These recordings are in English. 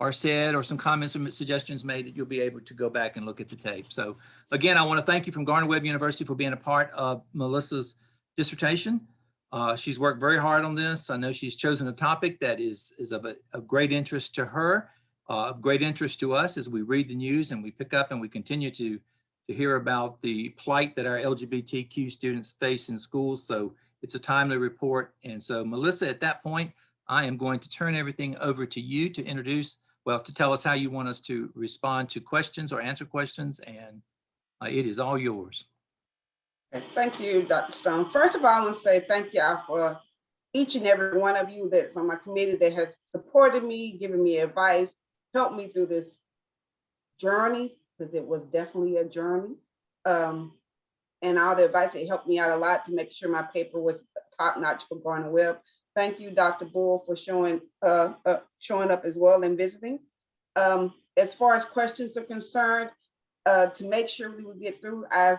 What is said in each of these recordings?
are said or some comments or suggestions made that you'll be able to go back and look at the tape. So again, I want to thank you from Gardner-Webb University for being a part of Melissa's dissertation. She's worked very hard on this. I know she's chosen a topic that is of great interest to her, of great interest to us as we read the news and we pick up and we continue to hear about the plight that our LGBTQ students face in schools. So it's a timely report. And so Melissa, at that point, I am going to turn everything over to you to introduce, well, to tell us how you want us to respond to questions or answer questions. And it is all yours. Thank you, Dr. Stone. First of all, I want to say thank y'all for each and every one of you that's on my committee that have supported me, given me advice, helped me through this journey, because it was definitely a journey. And all the advice, it helped me out a lot to make sure my paper was top notch for Gardner-Webb. Thank you, Dr. Bull, for showing up as well and visiting. As far as questions are concerned, to make sure we will get through, I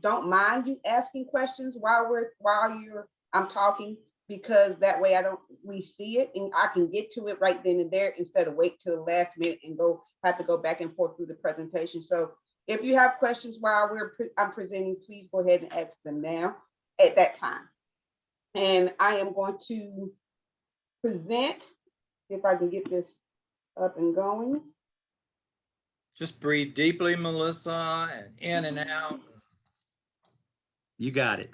don't mind you asking questions while I'm talking, because that way we see it and I can get to it right then and there instead of wait till the last minute and have to go back and forth through the presentation. So if you have questions while I'm presenting, please go ahead and ask them now at that time. And I am going to present, if I can get this up and going. Just breathe deeply, Melissa, and in and out. You got it.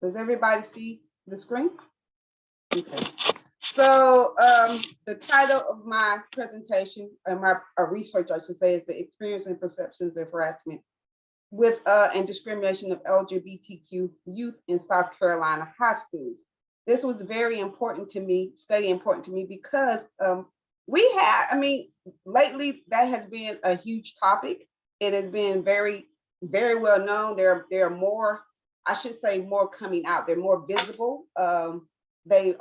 Does everybody see the screen? Okay. So the title of my presentation, my research, I should say, is the experience and perceptions of harassment with and discrimination of LGBTQ youth in South Carolina high schools. This was very important to me, important to me, because lately that has been a huge topic. It has been very, very well known. There are more, I should say, more coming out. They're more visible. They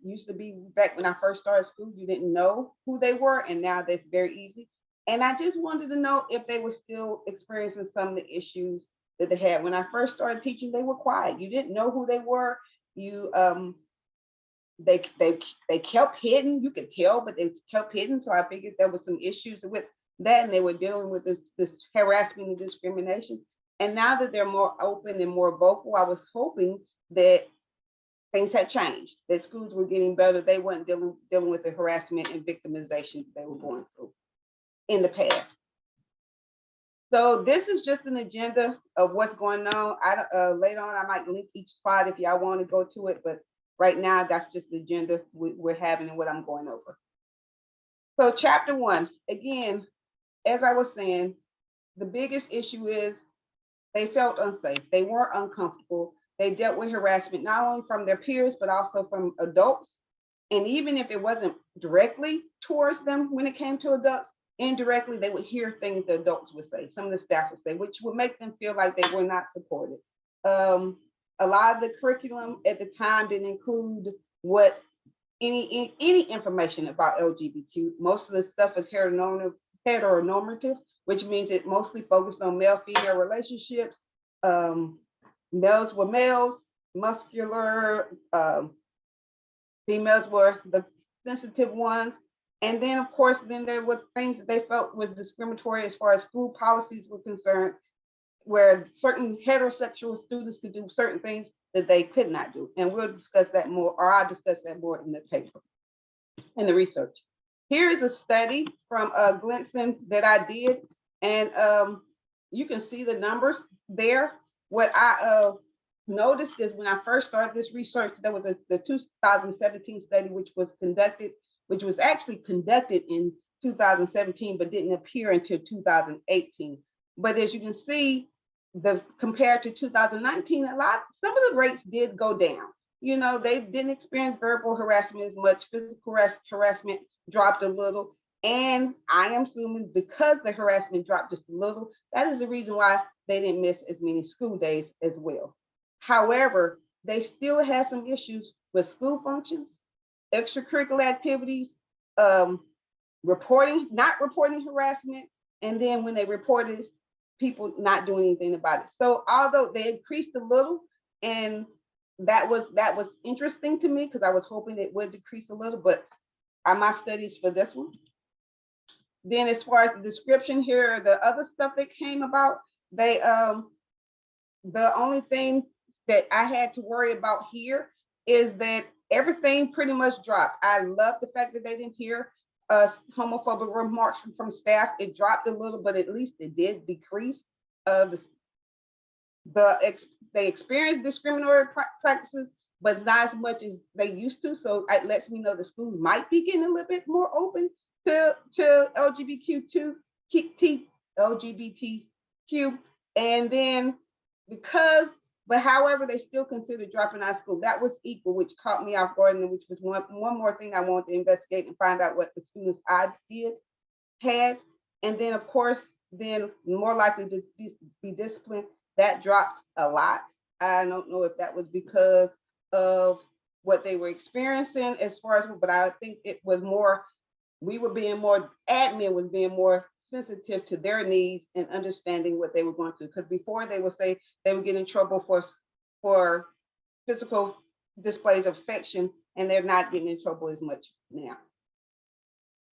used to be, back when I first started school, you didn't know who they were, and now that's very easy. And I just wanted to know if they were still experiencing some of the issues that they had. When I first started teaching, they were quiet. You didn't know who they were. They kept hidden. You could tell, but they kept hidden. So I figured there was some issues with that, and they were dealing with this harassment and discrimination. And now that they're more open and more vocal, I was hoping that things had changed, that schools were getting better. They weren't dealing with the harassment and victimization they were going through in the past. So this is just an agenda of what's going on. Later on, I might link each slide if y'all want to go to it, but right now that's just the agenda we're having and what I'm going over. So chapter 1, again, as I was saying, the biggest issue is they felt unsafe. They weren't uncomfortable. They dealt with harassment, not only from their peers, but also from adults. And even if it wasn't directly towards them when it came to adults, indirectly, they would hear things the adults would say, some of the staff would say, which would make them feel like they were not supported. A lot of the curriculum at the time didn't include any information about LGBT. Most of the stuff is heteronormative, which means it mostly focused on male-female relationships. Males were males, muscular, females were the sensitive ones. And then, of course, there were things that they felt was discriminatory as far as school policies were concerned, where certain heterosexual students could do certain things that they could not do. And we'll discuss that more, or I'll discuss that more in the paper, in the research. Here is a study from Glenson that I did, and you can see the numbers there. What I noticed is when I first started this research, there was the 2017 study, which was actually conducted in 2017, but didn't appear until 2018. But as you can see, compared to 2019, some of the rates did go down. You know, they didn't experience verbal harassment as much. Physical harassment dropped a little. And I am assuming because the harassment dropped just a little, that is the reason why they didn't miss as many school days as well. However, they still had some issues with school functions, extracurricular activities, not reporting harassment, and then when they reported, people not doing anything about it. So although they increased a little, and that was interesting to me because I was hoping it would decrease a little, but my studies for this one. Then as far as the description here, the other stuff that came about, they the only thing that I had to worry about here is that everything pretty much dropped. I love the fact that they didn't hear homophobic remarks from staff. It dropped a little, but at least it did decrease. They experienced discriminatory practices, but not as much as they used to. So it lets me know the schools might be getting a little bit more open to LGBTQ, and then however, they still consider dropping out of school. That was equal, which caught me off guard, and which was one more thing I wanted to investigate and find out what the students I had. And then, of course, then more likely to be disciplined. That dropped a lot. I don't know if that was because of what they were experiencing as far as, but I think it was more, admin was being more sensitive to their needs and understanding what they were going through. Because before they would say they would get in trouble for physical displays of affection, and they're not getting in trouble as much now.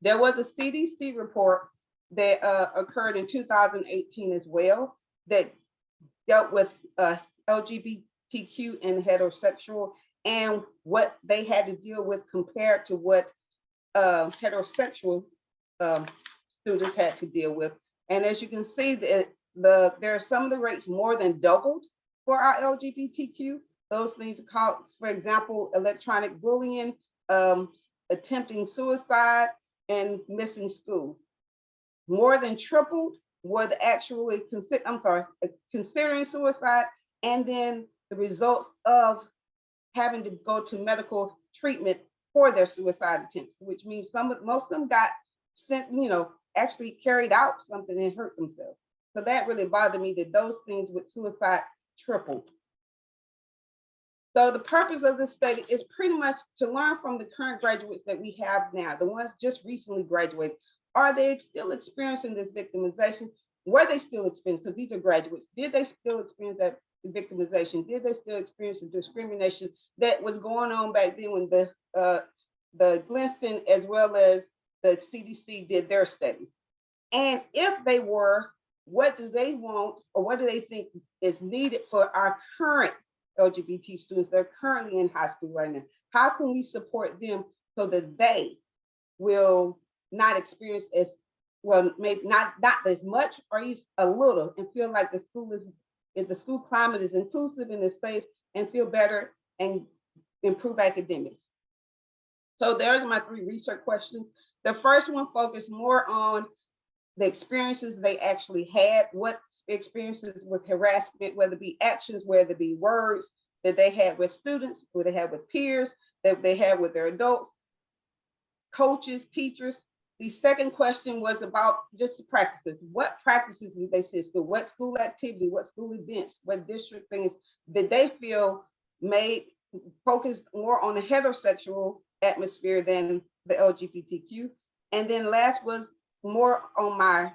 There was a CDC report that occurred in 2018 as well that dealt with LGBTQ and heterosexual and what they had to deal with compared to what heterosexual students had to deal with. And as you can see, there are some of the rates more than doubled for our LGBTQ. Those things are called, for example, electronic bullying, attempting suicide, and missing school. More than tripled were the actually considering suicide, and then the results of having to go to medical treatment for their suicide attempts, which means most of them got sent, actually carried out something and hurt themselves. So that really bothered me that those things with suicide tripled. So the purpose of this study is pretty much to learn from the current graduates that we have now, the ones just recently graduated. Are they still experiencing this victimization? Were they still experiencing, because these are graduates, did they still experience that victimization? Did they still experience the discrimination that was going on back then when the Glenson as well as the CDC did their studies? And if they were, what do they want, or what do they think is needed for our current LGBT students that are currently in high school right now? How can we support them so that they will not experience as well, maybe not as much, or at least a little, and feel like the school climate is inclusive and is safe, and feel better and improve academics? So there's my 3 research questions. The first one focused more on the experiences they actually had, what experiences with harassment, whether it be actions, whether it be words that they had with students, what they had with peers, that they had with their adults, coaches, teachers. The second question was about just the practices. What practices did they see at school? What school activity, what school events, what district things did they feel made focused more on the heterosexual atmosphere than the LGBTQ? And then last was more on my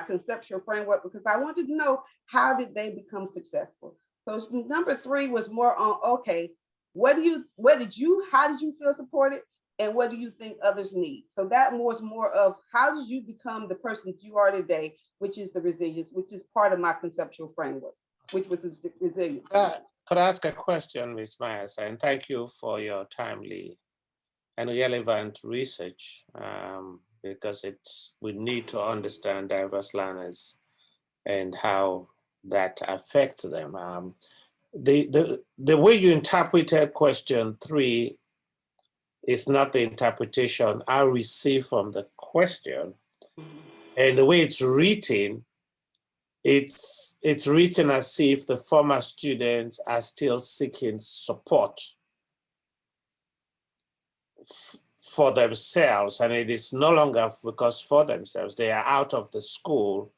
conceptual framework, because I wanted to know, how did they become successful? So number 3 was more on, okay, how did you feel supported? And what do you think others need? So that was more of, how did you become the person you are today, which is the resilience, which is part of my conceptual framework, which was resilience. Could I ask a question, Ms. Myers? And thank you for your timely and relevant research, because we need to understand diverse learners and how that affects them. The way you interpreted question 3 is not the interpretation I receive from the question. And the way it's written, it's written as if the former students are still seeking support for themselves, and it is no longer because for themselves. They are out of the school,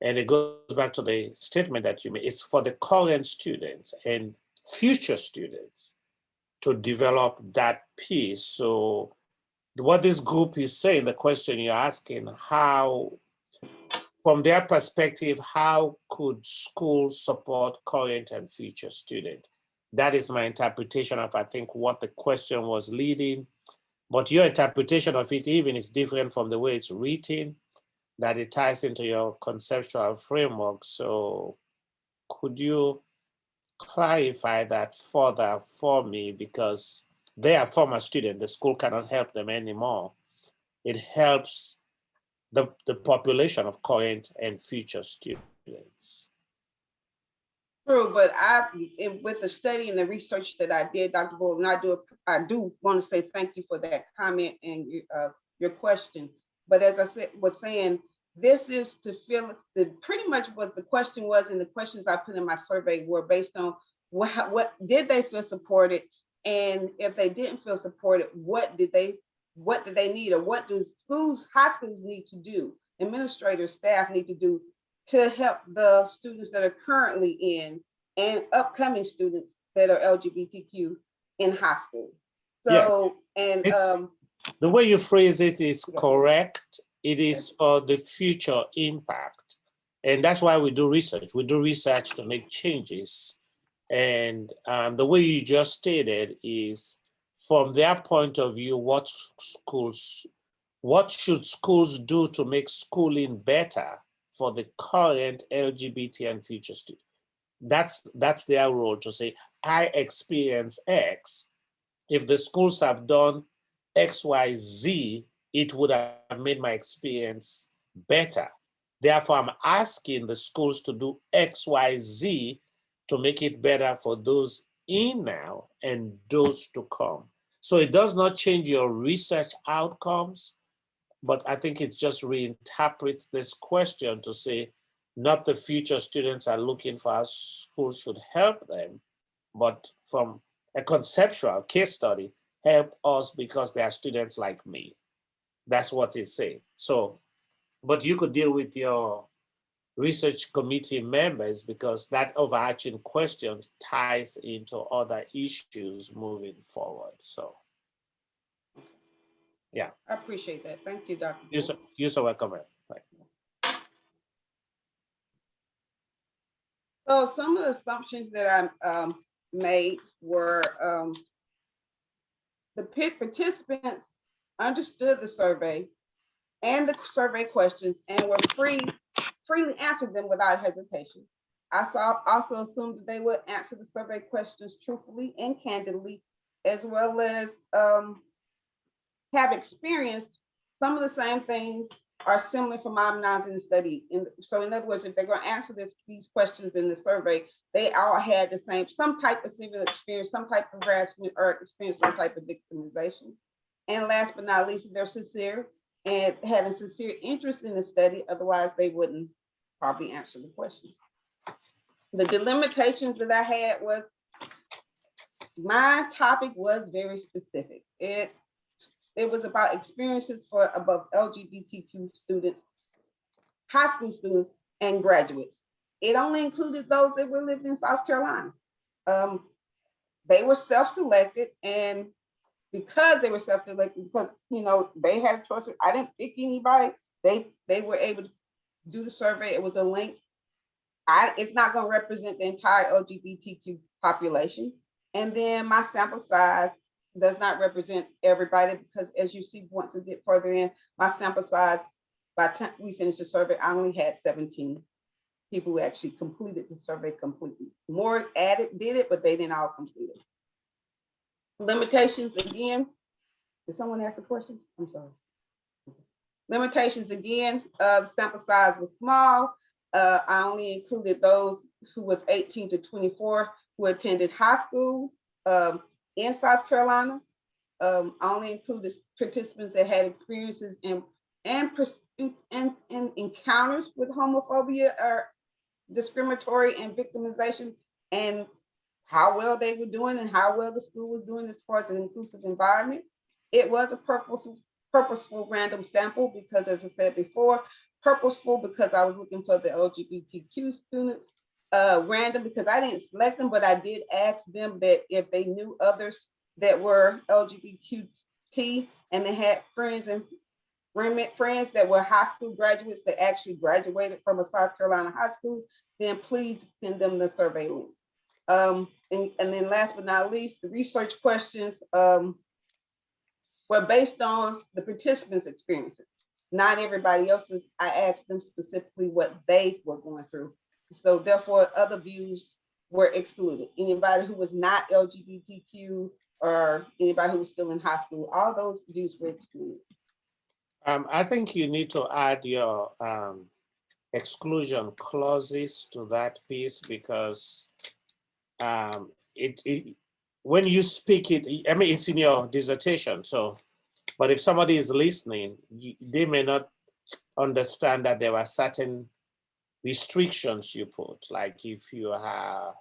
and it goes back to the statement that you made. It's for the current students and future students to develop that piece. So what this group is saying, the question you're asking, how, from their perspective, how could schools support current and future students? That is my interpretation of, I think, what the question was leading. But your interpretation of it even is different from the way it's written, that it ties into your conceptual framework. So could you clarify that further for me? Because they are former students, the school cannot help them anymore. It helps the population of current and future students. True, but with the study and the research that I did, Dr. Bolton, I do want to say thank you for that comment and your question. But as I was saying, this is to feel pretty much what the question was, and the questions I put in my survey were based on what did they feel supported, and if they didn't feel supported, what did they need, or what do high schools need to do, administrators, staff need to do to help the students that are currently in and upcoming students that are LGBTQ in high school. So, and the way you phrase it is correct. It is for the future impact. And that's why we do research. We do research to make changes. And the way you just stated is, from their point of view, what should schools do to make schooling better for the current LGBT and future students? That's their role, to say, I experience X. If the schools have done X, Y, Z, it would have made my experience better. Therefore, I'm asking the schools to do X, Y, Z to make it better for those in now and those to come. So it does not change your research outcomes, but I think it just reinterprets this question to say, not the future students are looking for how schools should help them, but from a conceptual case study, help us because they are students like me. That's what it's saying. So, but you could deal with your research committee members, because that overarching question ties into other issues moving forward. So, yeah. I appreciate that. Thank you, Dr. You're so welcome. Right. So some of the assumptions that I made were the participants understood the survey and the survey questions and were freely answered them without hesitation. I also assumed that they would answer the survey questions truthfully and candidly, as well as have experienced some of the same things are similar phenomenons in the study. So in other words, if they're going to answer these questions in the survey, they all had the same, some type of similar experience, some type of harassment, or experience some type of victimization. And last but not least, they're sincere and had a sincere interest in the study, otherwise they wouldn't probably answer the questions. The delimitations that I had was, my topic was very specific. It was about experiences for above LGBTQ students, high school students, and graduates. It only included those that were living in South Carolina. They were self-selected, and because they were self-selected, because they had a choice. I didn't pick anybody. They were able to do the survey. It was a link. It's not going to represent the entire LGBTQ population. And then my sample size does not represent everybody, because as you see, once we get further in, my sample size, by the time we finished the survey, I only had 17 people who actually completed the survey completely. More did it, but they didn't all complete it. Limitations again. Did someone ask a question? I'm sorry. Limitations again, the sample size was small. I only included those who was 18 to 24 who attended high school in South Carolina. I only included participants that had experiences and encounters with homophobia or discriminatory and victimization, and how well they were doing and how well the school was doing as far as an inclusive environment. It was a purposeful random sample, because as I said before, purposeful because I was looking for the LGBTQ students. Random because I didn't select them, but I did ask them that if they knew others that were LGBT, and they had friends that were high school graduates that actually graduated from a South Carolina high school, then please send them the survey link. And then last but not least, the research questions were based on the participants' experiences, not everybody else's. I asked them specifically what they were going through. So therefore, other views were excluded. Anybody who was not LGBTQ or anybody who was still in high school, all those views were excluded. I think you need to add your exclusion clauses to that piece, because when you speak it, I mean, it's in your dissertation. So, but if somebody is listening, they may not understand that there are certain restrictions you put, like if you are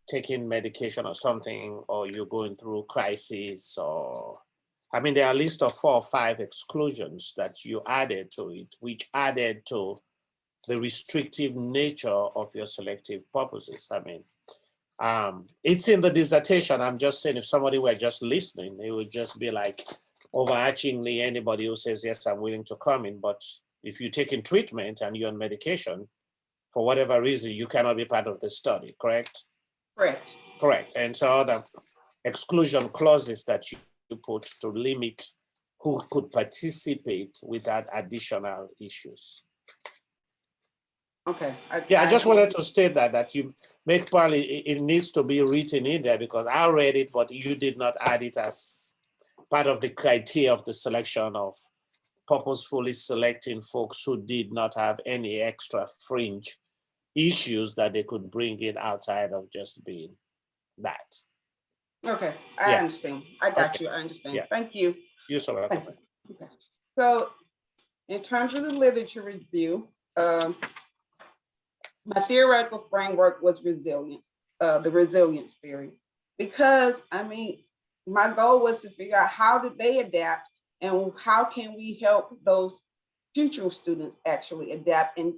taking medication or something, or you're going through crisis, or I mean, there are a list of 4 or 5 exclusions that you added to it, which added to the restrictive nature of your selective purposes. I mean, it's in the dissertation. I'm just saying, if somebody were just listening, it would just be like overarchingly anybody who says, yes, I'm willing to come in. But if you're taking treatment and you're on medication, for whatever reason, you cannot be part of the study, correct? Correct. Correct. And so the exclusion clauses that you put to limit who could participate without additional issues. Okay. I just wanted to state that you make probably it needs to be written in there, because I read it, but you did not add it as part of the criteria of the selection of purposefully selecting folks who did not have any extra fringe issues that they could bring in outside of just being that. Okay, I understand. I got you. I understand. Yeah. Thank you. You're so welcome. Okay. So in terms of the literature review, my theoretical framework was resilience, the resilience theory, because I mean, my goal was to figure out how did they adapt and how can we help those future students actually adapt and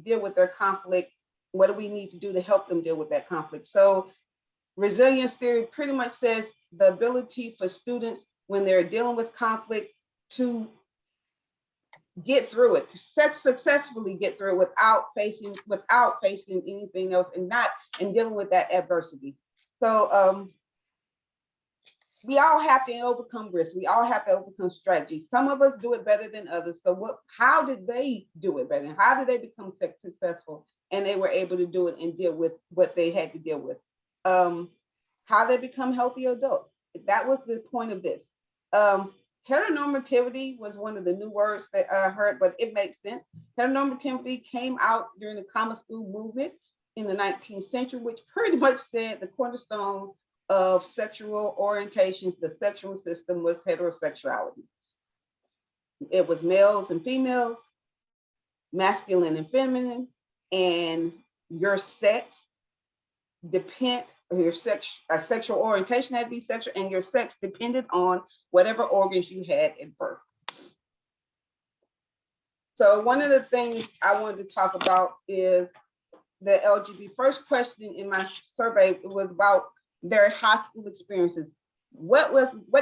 deal with their conflict. What do we need to do to help them deal with that conflict? So resilience theory pretty much says the ability for students when they're dealing with conflict to get through it, to successfully get through it without facing anything else and dealing with that adversity. So we all have to overcome risk. We all have to overcome strategies. Some of us do it better than others. So how did they do it better? How did they become successful? And they were able to do it and deal with what they had to deal with. How they become healthy adults. That was the point of this. Heteronormativity was one of the new words that I heard, but it makes sense. Heteronormativity came out during the common school movement in the 19th century, which pretty much said the cornerstone of sexual orientations, the sexual system was heterosexuality. It was males and females, masculine and feminine, and your sex sexual orientation had to be sexual, and your sex depended on whatever organs you had at birth. So one of the things I wanted to talk about is the LGBT. First question in my survey was about their high school experiences. What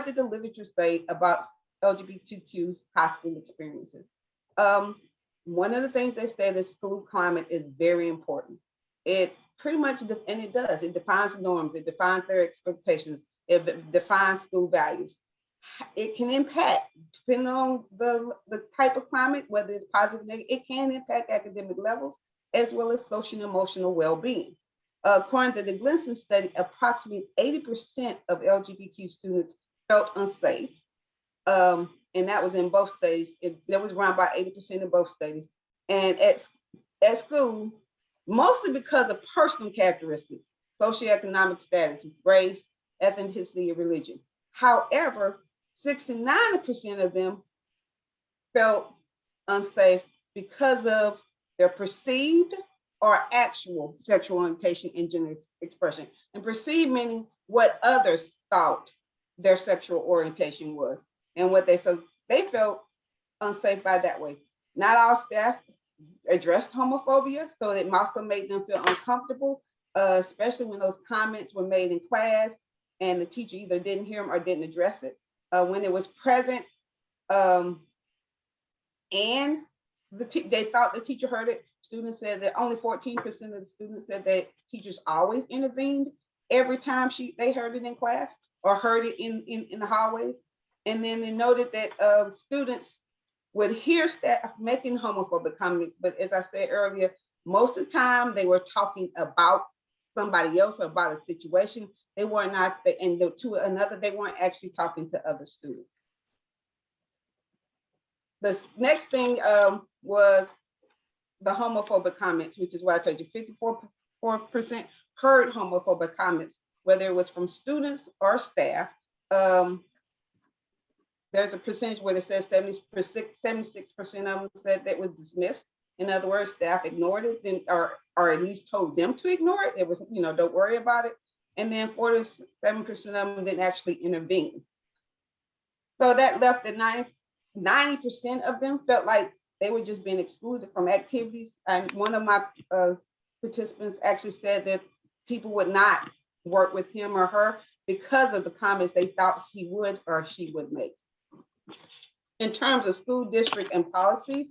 did the literature say about LGBTQ's high school experiences? One of the things they said is school climate is very important. It pretty much, and it does, it defines norms, it defines their expectations, it defines school values. It can impact, depending on the type of climate, whether it's positive or negative, it can impact academic levels as well as social and emotional well-being. According to the Glenson study, approximately 80% of LGBTQ students felt unsafe. And that was in both studies. That was around by 80% in both studies. And at school, mostly because of personal characteristics, socioeconomic status, race, ethnicity, and religion. However, 69% of them felt unsafe because of their perceived or actual sexual orientation and gender expression. And perceived meaning what others thought their sexual orientation was and what they felt unsafe by that way. Not all staff addressed homophobia, so it also made them feel uncomfortable, especially when those comments were made in class and the teacher either didn't hear them or didn't address it. when it was present, and they thought the teacher heard it. Students said that only 14% of the students said that teachers always intervened every time they heard it in class or heard it in the hallways. And then they noted that students would hear staff making homophobic comments, but as I said earlier, most of the time they were talking about somebody else or about a situation. They were not, and to another, they weren't actually talking to other students. The next thing was the homophobic comments, which is why I told you 54% heard homophobic comments, whether it was from students or staff. There's a percentage where it says 76% of them said that was dismissed. In other words, staff ignored it, or at least told them to ignore it. It was, don't worry about it. And then 47% of them didn't actually intervene. So that left the 90% of them felt like they were just being excluded from activities. And one of my participants actually said that people would not work with him or her because of the comments they thought he would or she would make. In terms of school district and policies.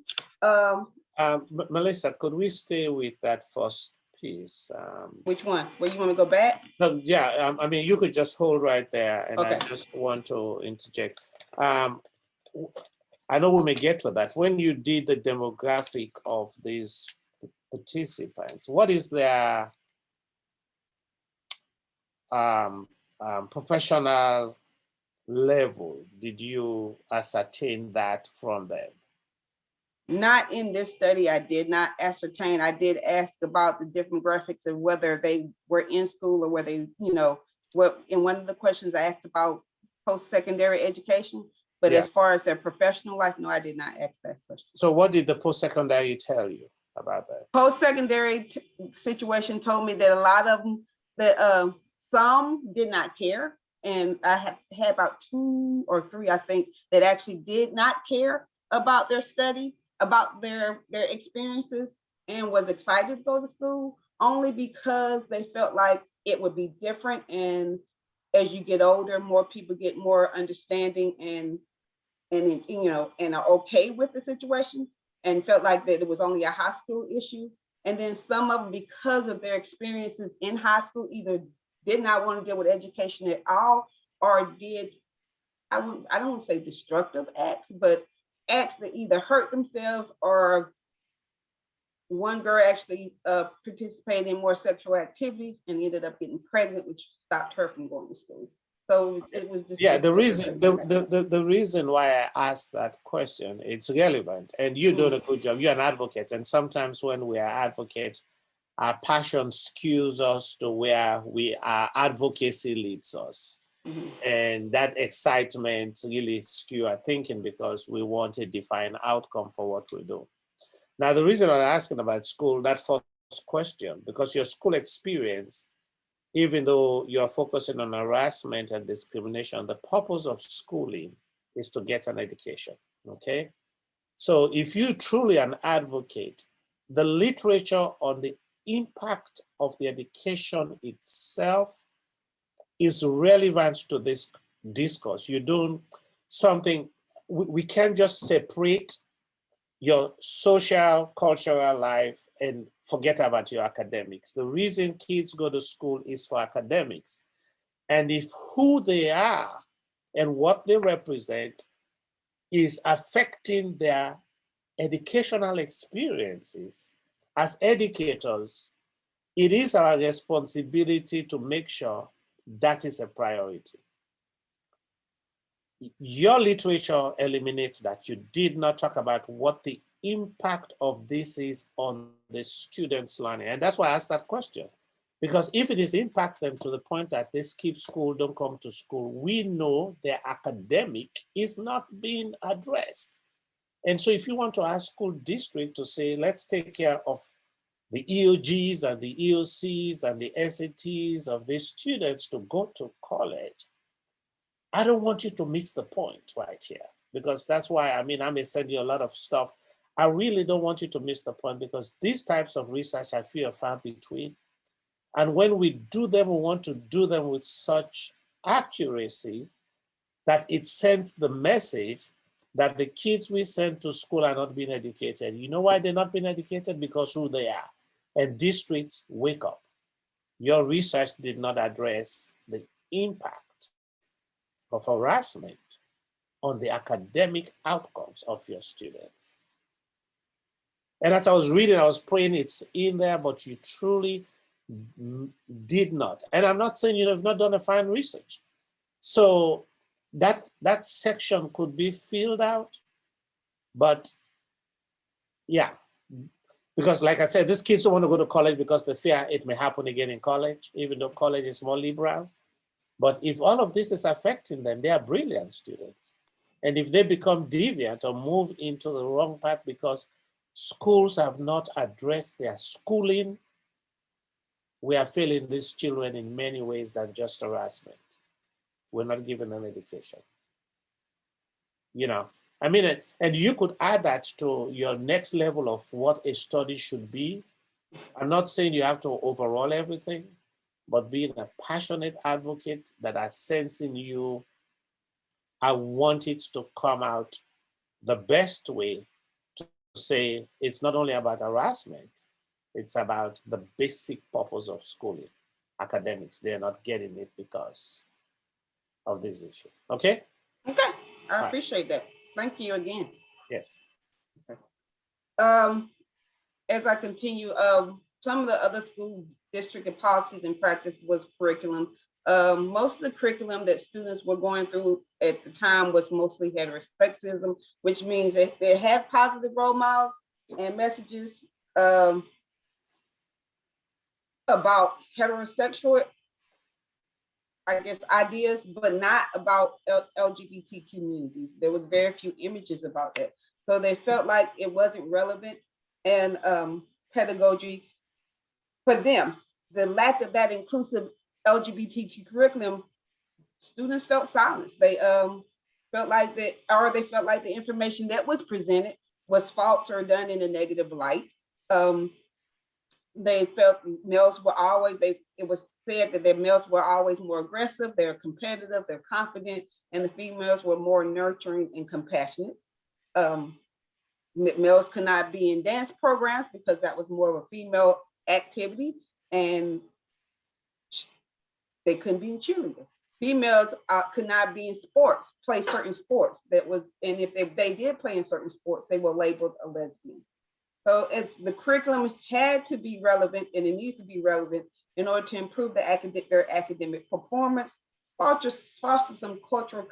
Melissa, could we stay with that first piece? Which one? Where you want to go back? No, yeah, I mean, you could just hold right there, and Okay. I just want to interject. I know we may get to that. When you did the demographic of these participants, what is their professional level? Did you ascertain that from them? Not in this study. I did not ascertain. I did ask about the demographics of whether they were in school or whether what. In one of the questions I asked about post-secondary education, but Yeah. as far as their professional life, no, I did not ask that question. So what did the post-secondary tell you about that? Post-secondary situation told me that a lot of them, that some did not care. And I had about 2 or 3, I think, that actually did not care about their study, about their experiences, and was excited to go to school only because they felt like it would be different. And as you get older, more people get more understanding and are okay with the situation, and felt like that it was only a high school issue. And then some of them, because of their experiences in high school, either did not want to deal with education at all, or did, I don't want to say destructive acts, but acts that either hurt themselves, or one girl actually participated in more sexual activities and ended up getting pregnant, which stopped her from going to school. So it was just, yeah, the reason why I asked that question, it's relevant, and you're doing a good job. You're an advocate, and sometimes when we are advocates, our passion skews us to where our advocacy leads us. And that excitement really skew our thinking because we want a defined outcome for what we do. Now, the reason I'm asking about school, that first question, because your school experience, even though you're focusing on harassment and discrimination, the purpose of schooling is to get an education, okay? So if you're truly an advocate, the literature on the impact of the education itself is relevant to this discourse. You're doing something, we can't just separate your social, cultural life and forget about your academics. The reason kids go to school is for academics. And if who they are and what they represent is affecting their educational experiences, as educators, it is our responsibility to make sure that is a priority. Your literature eliminates that. You did not talk about what the impact of this is on the students' learning. And that's why I asked that question. Because if it is impact them to the point that they skip school, don't come to school, we know their academic is not being addressed. And so if you want to ask school district to say, let's take care of the EOGs and the EOCs and the SATs of these students to go to college, I don't want you to miss the point right here, because that's why, I may send you a lot of stuff. I really don't want you to miss the point, because these types of research I feel are far between. And when we do them, we want to do them with such accuracy that it sends the message that the kids we send to school are not being educated. You know why they're not being educated? Because who they are. And districts, wake up. Your research did not address the impact of harassment on the academic outcomes of your students. And as I was reading, I was praying it's in there, but you truly did not. And I'm not saying you have not done a fine research. So that section could be filled out, but yeah, because like I said, these kids don't want to go to college because they fear it may happen again in college, even though college is more liberal. But if all of this is affecting them, they are brilliant students. And if they become deviant or move into the wrong path because schools have not addressed their schooling, we are failing these children in many ways than just harassment. We're not giving them education. You know, I mean, and you could add that to your next level of what a study should be. I'm not saying you have to overhaul everything, but being a passionate advocate that I sense in you, I want it to come out the best way to say it's not only about harassment, it's about the basic purpose of schooling, academics. They're not getting it because of this issue. Okay? Okay, I appreciate that. Thank you again. Yes. As I continue, some of the other school district and policies and practice was curriculum. Most of the curriculum that students were going through at the time was mostly heterosexism, which means if they have positive role models and messages about heterosexual, I guess, ideas, but not about LGBT communities. There was very few images about that. So they felt like it wasn't relevant and pedagogy for them. The lack of that inclusive LGBTQ curriculum, students felt silenced. They felt like that, or they felt like the information that was presented was false or done in a negative light. They felt males were always, it was said that their males were always more aggressive, they're competitive, they're confident, and the females were more nurturing and compassionate. Males could not be in dance programs because that was more of a female activity, and they couldn't be in cheerleaders. Females could not be in sports, play certain sports that was, and if they did play in certain sports, they were labeled a lesbian. So the curriculum had to be relevant, and it needs to be relevant in order to improve their academic performance, foster some cultural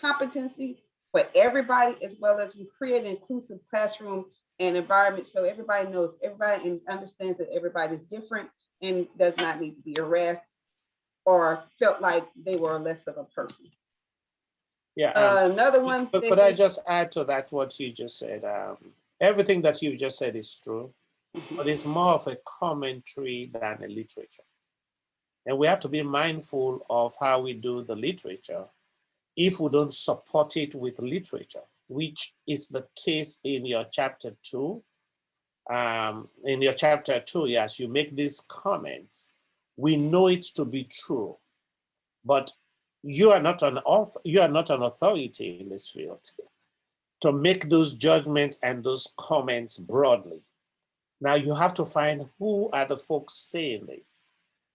competency for everybody, as well as create an inclusive classroom and environment so everybody knows everybody and understands that everybody is different and does not need to be harassed or felt like they were less of a person. Yeah. Another one. Could I just add to that what you just said? Everything that you just said is true, but it's more of a commentary than a literature. And we have to be mindful of how we do the literature if we don't support it with literature, which is the case in your chapter 2. In your chapter 2, yes, you make these comments. We know it to be true, but you are not an author, you are not an authority in this field to make those judgments and those comments broadly. Now you have to find who are the folks saying this.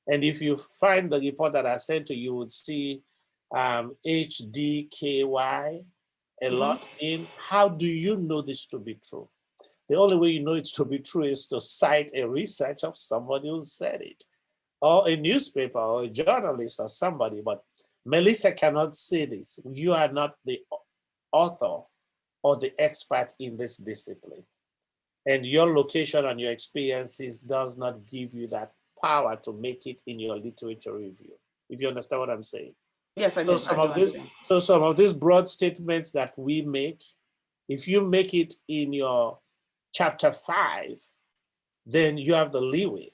And if you find the report that I sent to you, you would see HDKY a lot in. How do you know this to be true? The only way you know it's to be true is to cite a research of somebody who said it, or a newspaper or a journalist or somebody, but Melissa cannot say this. You are not the author or the expert in this discipline. And your location and your experiences does not give you that power to make it in your literature review. If you understand what I'm saying. Yes, I so do. Some of these broad statements that we make, if you make it in your chapter 5, then you have the leeway.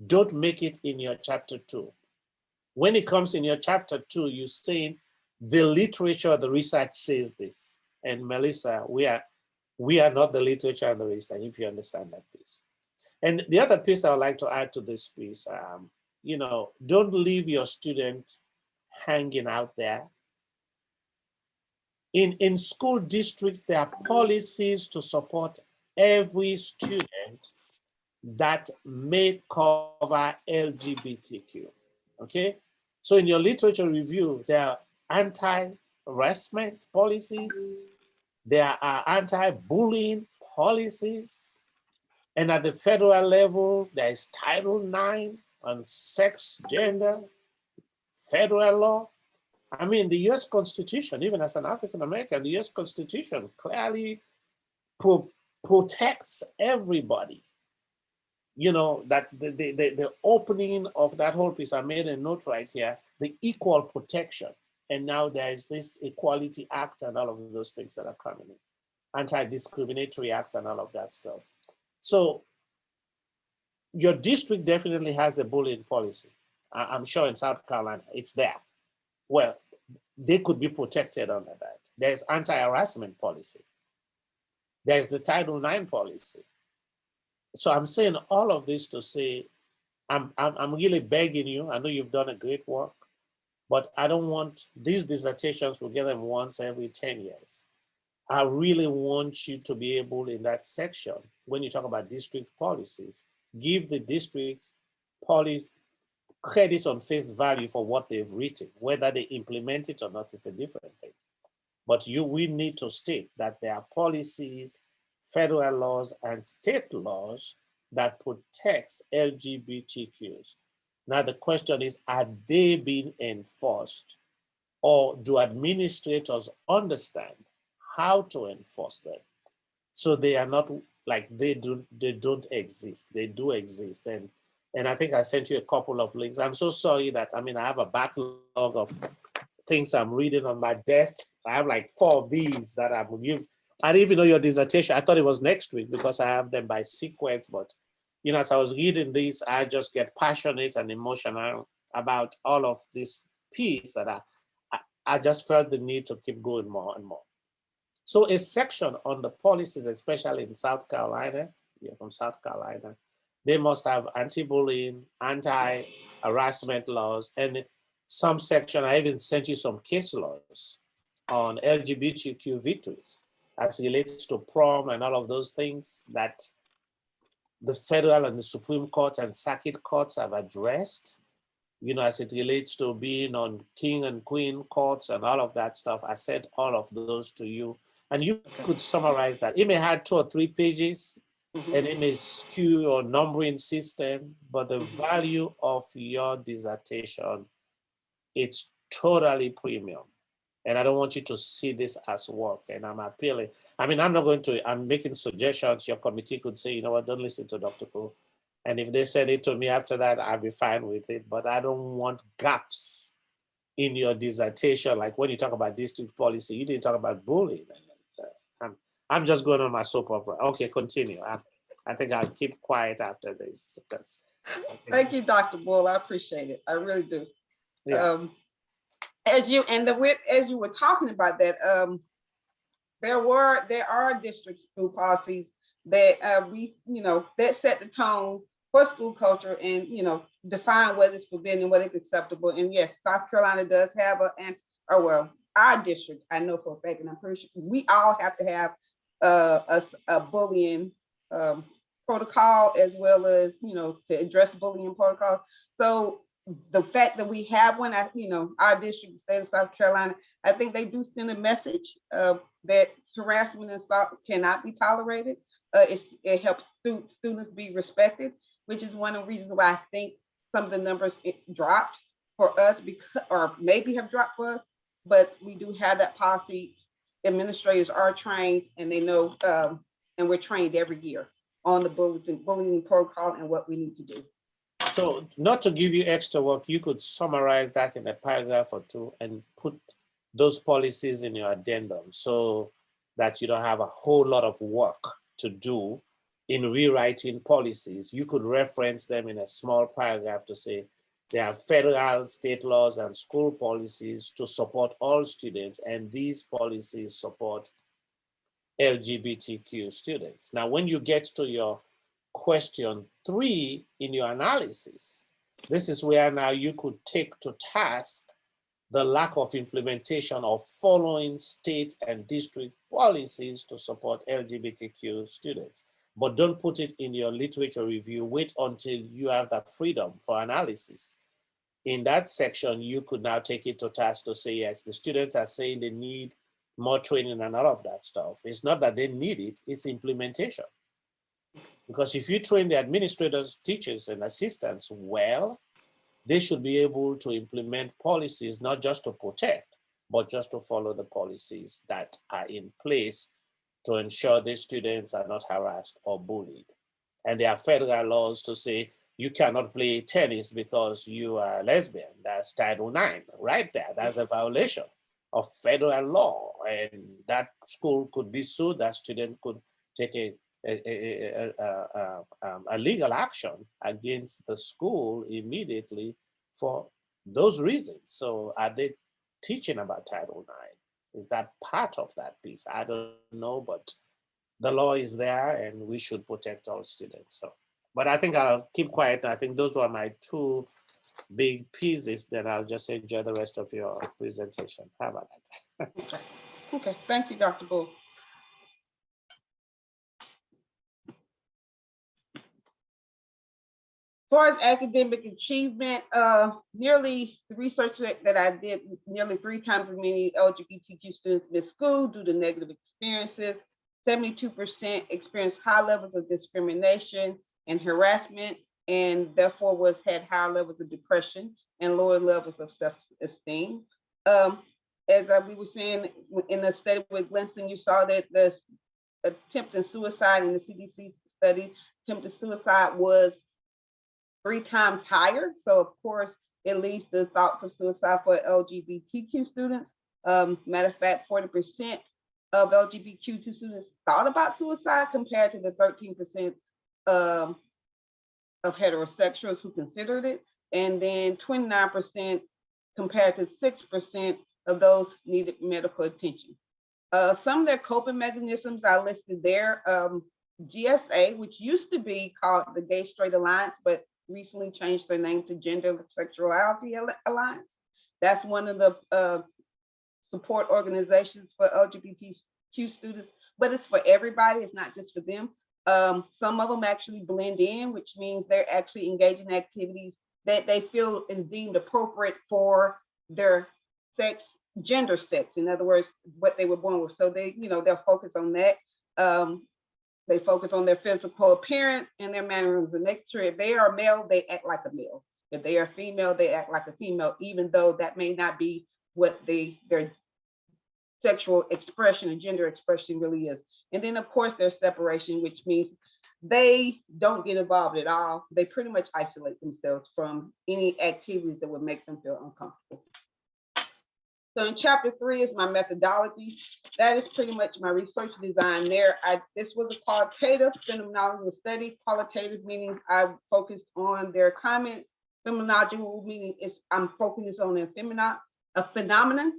Don't make it in your chapter 2. When it comes in your chapter 2, you're saying the literature, the research says this. And Melissa, we are not the literature and the research, if you understand that piece. And the other piece I would like to add to this piece, don't leave your student hanging out there. In school districts, there are policies to support every student that may cover LGBTQ, okay? So in your literature review, there are anti-harassment policies, there are anti-bullying policies, and at the federal level, there is Title IX on sex, gender, federal law. I mean, the US Constitution, even as an African American, the US Constitution clearly protects everybody. You know, that the opening of that whole piece, I made a note right here, the equal protection. And now there's this Equality Act and all of those things that are coming in, Anti-Discriminatory Act and all of that stuff. So your district definitely has a bullying policy. I'm sure in South Carolina, it's there. Well, they could be protected under that. There's anti-harassment policy. There's the Title IX policy. So I'm saying all of this to say, I'm really begging you, I know you've done a great work, but I don't want, these dissertations, we'll get them once every 10 years. I really want you to be able in that section, when you talk about district policies, give the district policy credit on face value for what they've written. Whether they implement it or not is a different thing. But we need to state that there are policies, federal laws and state laws that protects LGBTQs. Now the question is, are they being enforced, or do administrators understand how to enforce them? So they are not like they don't exist. They do exist. And I think I sent you a couple of links. I'm so sorry that, I mean, I have a backlog of things I'm reading on my desk. I have like 4 of these that I will give. I didn't even know your dissertation. I thought it was next week because I have them by sequence. But, you know, as I was reading these, I just get passionate and emotional about all of this piece that I just felt the need to keep going more and more. So a section on the policies, especially in South Carolina, you're from South Carolina, they must have anti-bullying, anti-harassment laws, and some section, I even sent you some case laws on LGBTQ victories as relates to prom and all of those things that the federal and the Supreme Court and circuit courts have addressed, you know, as it relates to being on king and queen courts and all of that stuff. I sent all of those to you, and you could summarize that. It may have 2 or 3 pages, and it may skew your numbering system, but the value of your dissertation, it's totally premium. And I don't want you to see this as work. And I'm appealing. I mean, I'm making suggestions. Your committee could say, you know what, don't listen to Dr. Koo. And if they send it to me after that, I'll be fine with it. But I don't want gaps in your dissertation. Like when you talk about district policy, you didn't talk about bullying. I'm just going on my soap opera. Okay, continue. I think I'll keep quiet after this. Thank you, Dr. Bull. I appreciate it. I really do. Yeah. As you were talking about that, there are district school policies that that set the tone for school culture and define what is forbidden and what is acceptable. And yes, South Carolina does have our district, I know for a fact, and I'm pretty sure we all have to have a bullying protocol, as well as to address bullying protocol. So the fact that we have one at our district, the state of South Carolina, I think they do send a message that harassment and assault cannot be tolerated. It helps students be respected, which is one of the reasons why I think some of the numbers dropped for us, or maybe have dropped for us. But we do have that policy. Administrators are trained, and they know, and we're trained every year on the bullying protocol and what we need to do. So not to give you extra work, you could summarize that in a paragraph or 2 and put those policies in your addendum so that you don't have a whole lot of work to do in rewriting policies. You could reference them in a small paragraph to say there are federal, state laws, and school policies to support all students, and these policies support LGBTQ students. Now, when you get to your question 3 in your analysis, this is where now you could take to task the lack of implementation of following state and district policies to support LGBTQ students. But don't put it in your literature review. Wait until you have the freedom for analysis. In that section, you could now take it to task to say, yes, the students are saying they need more training and all of that stuff. It's not that they need it, it's implementation. Because if you train the administrators, teachers, and assistants well, they should be able to implement policies, not just to protect, but just to follow the policies that are in place to ensure these students are not harassed or bullied. And there are federal laws to say you cannot play tennis because you are a lesbian. That's Title IX, right there. That's a violation of federal law. And that school could be sued, that student could take a legal action against the school immediately for those reasons. So are they teaching about Title IX? Is that part of that piece? I don't know, but the law is there and we should protect all students. So, but I think I'll keep quiet. I think those were my two big pieces. Then I'll just enjoy the rest of your presentation. How about that? Okay, thank you, Dr. Bull. As far as academic achievement, nearly the research that I did, nearly 3 times as many LGBTQ students missed school due to negative experiences. 72% experienced high levels of discrimination and harassment, and therefore had higher levels of depression and lower levels of self-esteem. As we were saying in the study with Glenson, you saw that the attempted suicide in the CDC study, attempted suicide was 3 times higher. So of course, it leads to thoughts of suicide for LGBTQ students. Matter of fact, 40% of LGBTQ students thought about suicide compared to the 13% of heterosexuals who considered it. And then 29% compared to 6% of those needed medical attention. Some of their coping mechanisms are listed there. GSA, which used to be called the Gay Straight Alliance, but recently changed their name to Gender Sexuality Alliance. That's one of the support organizations for LGBTQ students, but it's for everybody, it's not just for them. Some of them actually blend in, which means they're actually engaging in activities that they feel is deemed appropriate for their sex, gender sex, in other words, what they were born with. So they, they'll focus on that. They focus on their physical appearance and their mannerisms and make sure if they are male, they act like a male. If they are female, they act like a female, even though that may not be what their sexual expression and gender expression really is. And then of course there's separation, which means they don't get involved at all. They pretty much isolate themselves from any activities that would make them feel uncomfortable. So in chapter 3 is my methodology. That is pretty much my research design there. This was a qualitative phenomenological study. Qualitative meaning I focused on their comments. Phenomenological meaning I'm focused on a phenomenon.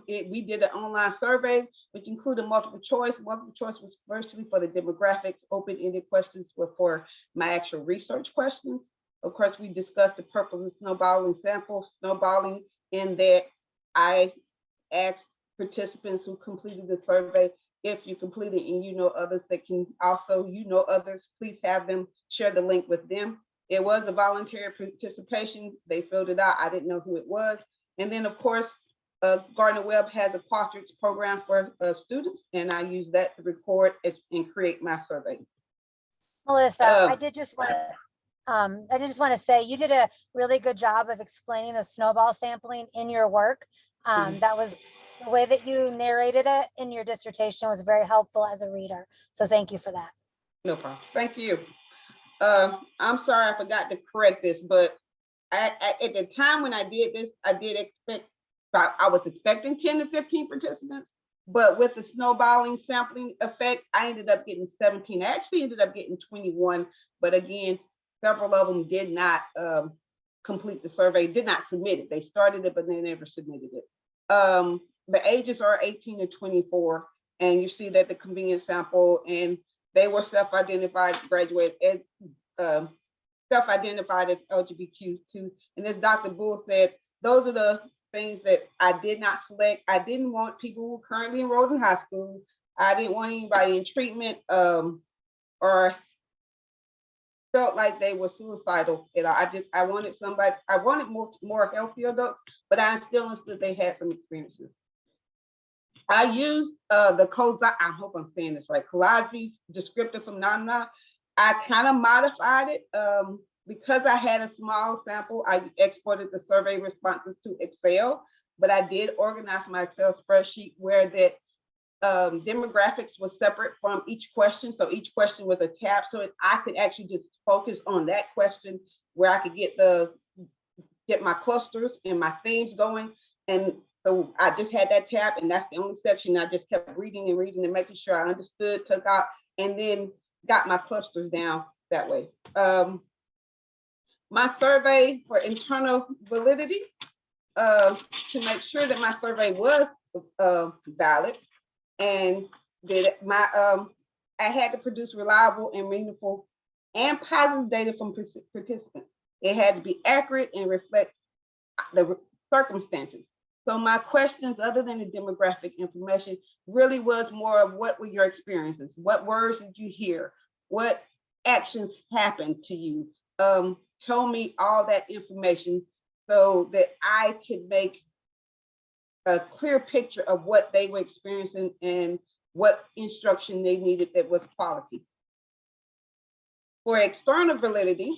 We did an online survey, which included multiple choice. Multiple choice was virtually for the demographics. Open-ended questions were for my actual research questions. Of course, we discussed the purpose of snowballing sample. Snowballing in that I asked participants who completed the survey, if you completed and you know others that can also, others, please have them share the link with them. It was a voluntary participation. They filled it out. I didn't know who it was. And then of course, Gardner-Webb has a Qualtrics program for students, and I use that to record and create my survey. Melissa, I did just want to say you did a really good job of explaining the snowball sampling in your work. That was the way that you narrated it in your dissertation was very helpful as a reader. So thank you for that. No problem. Thank you. I'm sorry I forgot to correct this, but at the time when I did this, I was expecting 10 to 15 participants, but with the snowballing sampling effect, I ended up getting 17. I actually ended up getting 21, but again, several of them did not complete the survey, did not submit it. They started it, but they never submitted it. The ages are 18 to 24, and you see that the convenience sample, and they were self-identified graduates, self-identified as LGBTQ2. And as Dr. Bull said, those are the things that I did not select. I didn't want people who currently enrolled in high school. I didn't want anybody in treatment or felt like they were suicidal. You know, I wanted somebody, I wanted more healthy adults, but I still understood they had some experiences. I used the Kozai, I hope I'm saying this right, Kolazi's descriptive phenomena. I kind of modified it because I had a small sample. I exported the survey responses to Excel, but I did organize my Excel spreadsheet where that demographics was separate from each question. So each question was a tab, so I could actually just focus on that question where I could get my clusters and my themes going. And so I just had that tab, and that's the only section. I just kept reading and reading and making sure I understood, took out, and then got my clusters down that way. My survey for internal validity, to make sure that my survey was valid, and that I had to produce reliable and meaningful and positive data from participants. It had to be accurate and reflect the circumstances. So my questions, other than the demographic information, really was more of what were your experiences? What words did you hear? What actions happened to you? Tell me all that information so that I could make a clear picture of what they were experiencing and what instruction they needed that was quality. For external validity,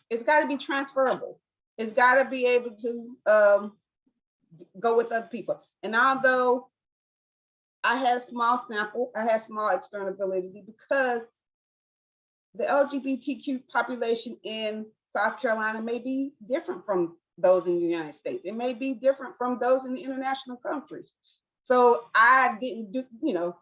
it's got to be transferable. It's got to be able to go with other people. And although I had a small sample, I had small external validity because the LGBTQ population in South Carolina may be different from those in the United States. It may be different from those in the international countries. So I didn't do, you know,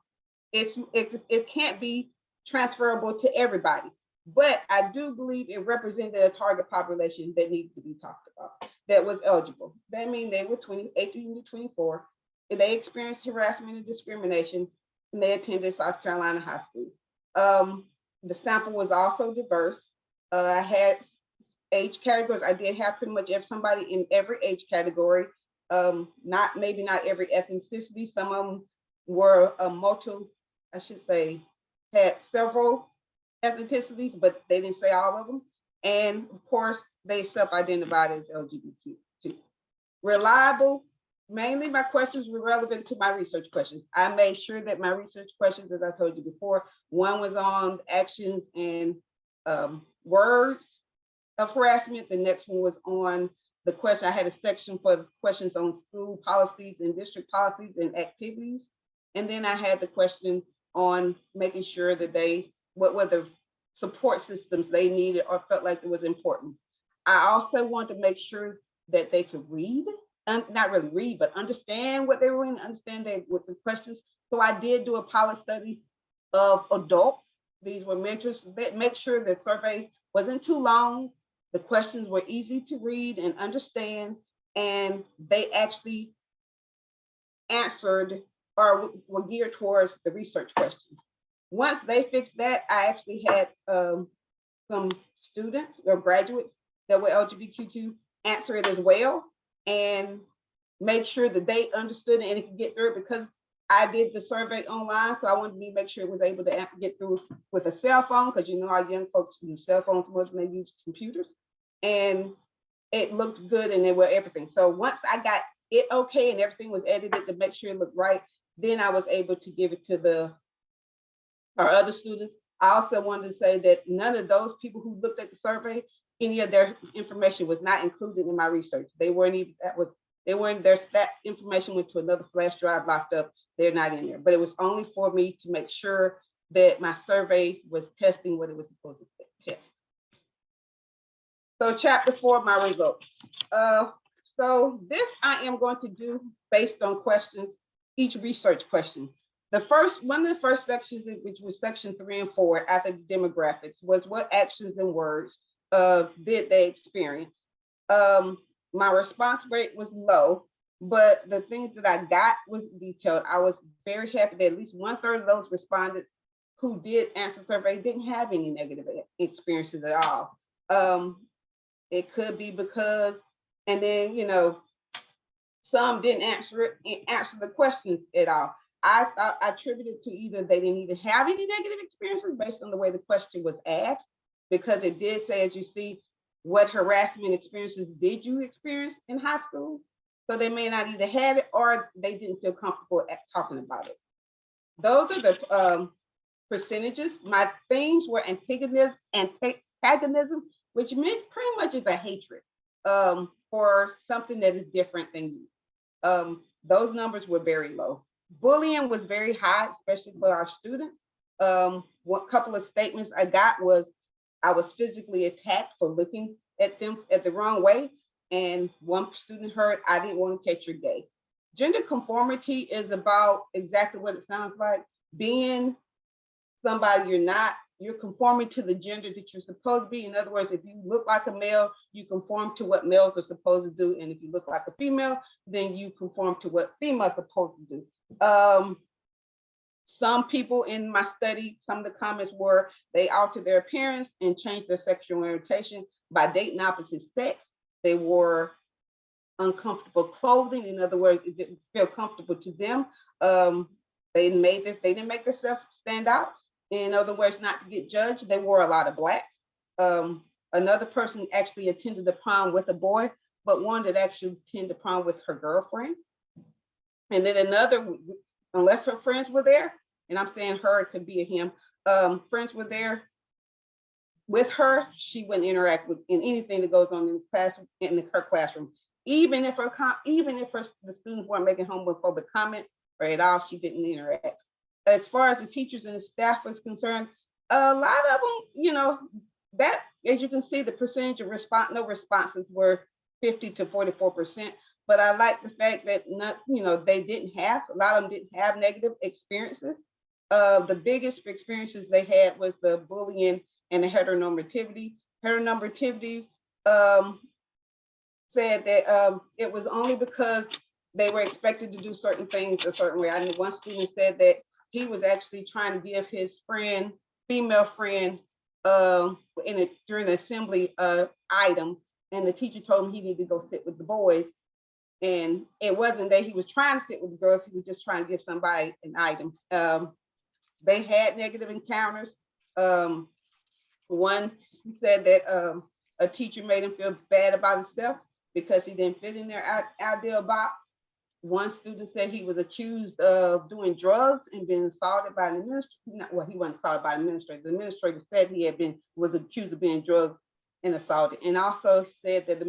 it can't be transferable to everybody. But I do believe it represented a target population that needed to be talked about, that was eligible. That means they were 18 to 24, and they experienced harassment and discrimination, and they attended South Carolina high school. The sample was also diverse. I had age categories. I did have pretty much somebody in every age category. Maybe not every ethnicity. Some of them were had several ethnicities, but they didn't say all of them. And of course, they self-identified as LGBTQ. Reliable, mainly my questions were relevant to my research questions. I made sure that my research questions, as I told you before, one was on actions and words of harassment. The next one was on the question. I had a section for the questions on school policies and district policies and activities. And then I had the question on making sure that what were the support systems they needed or felt like it was important. I also want to make sure that they could read, not really read, but understand what they were reading, understand with the questions. So I did do a pilot study of adults. These were mentors that make sure the survey wasn't too long. The questions were easy to read and understand, and they actually answered or were geared towards the research questions. Once they fixed that, I actually had some students or graduates that were LGBTQ answer it as well and make sure that they understood it and it could get through it, because I did the survey online. So I wanted to make sure it was able to get through with a cell phone, because you know our young folks use cell phones more than they use computers. And it looked good and they were everything. So once I got it okay and everything was edited to make sure it looked right, then I was able to give it to our other students. I also wanted to say that none of those people who looked at the survey, any of their information was not included in my research. They weren't even, that information went to another flash drive locked up. They're not in there, but it was only for me to make sure that my survey was testing what it was supposed to test. So chapter 4, my results. So this I am going to do based on questions, each research question. One of the first sections, which was section 3 and 4 after the demographics, was what actions and words did they experience? My response rate was low, but the things that I got was detailed. I was very happy that at least 1/3 of those respondents who did answer survey didn't have any negative experiences at all. It could be because, and then, you know, some didn't answer the questions at all. I attributed to either they didn't even have any negative experiences based on the way the question was asked, because it did say, as you see, what harassment experiences did you experience in high school? So they may not either had it or they didn't feel comfortable talking about it. Those are the percentages. My themes were antagonism, which meant pretty much is a hatred for something that is different than you. Those numbers were very low. Bullying was very high, especially for our students. One couple of statements I got was, I was physically attacked for looking at them at the wrong way. And one student heard, I didn't want to catch your gay. Gender conformity is about exactly what it sounds like, being somebody you're not. You're conforming to the gender that you're supposed to be. In other words, if you look like a male, you conform to what males are supposed to do. And if you look like a female, then you conform to what females are supposed to do. Some people in my study, some of the comments were they altered their appearance and changed their sexual orientation by dating opposite sex. They wore uncomfortable clothing. In other words, it didn't feel comfortable to them. They didn't make themselves stand out. In other words, not to get judged, they wore a lot of black. Another person actually attended the prom with a boy, but one that actually attended the prom with her girlfriend. And then another, unless her friends were there, and I'm saying her, it could be a him, friends were there with her, she wouldn't interact with in anything that goes on in the class, in her classroom. Even if the students weren't making homophobic comments or at all, she didn't interact. As far as the teachers and the staff was concerned, a lot of them, that, as you can see, the percentage of no responses were 50 to 44%. But I like the fact that a lot of them didn't have negative experiences. The biggest experiences they had was the bullying and the heteronormativity. Heteronormativity said that it was only because they were expected to do certain things a certain way. I knew one student said that he was actually trying to give his female friend, during the assembly item, and the teacher told him he needed to go sit with the boys. And it wasn't that he was trying to sit with the girls, he was just trying to give somebody an item. They had negative encounters. One said that a teacher made him feel bad about himself because he didn't fit in their ideal box. One student said he was accused of doing drugs and being assaulted by an administrator. Well, he wasn't assaulted by an administrator. The administrator said he was accused of being drugged and assaulted. And also said that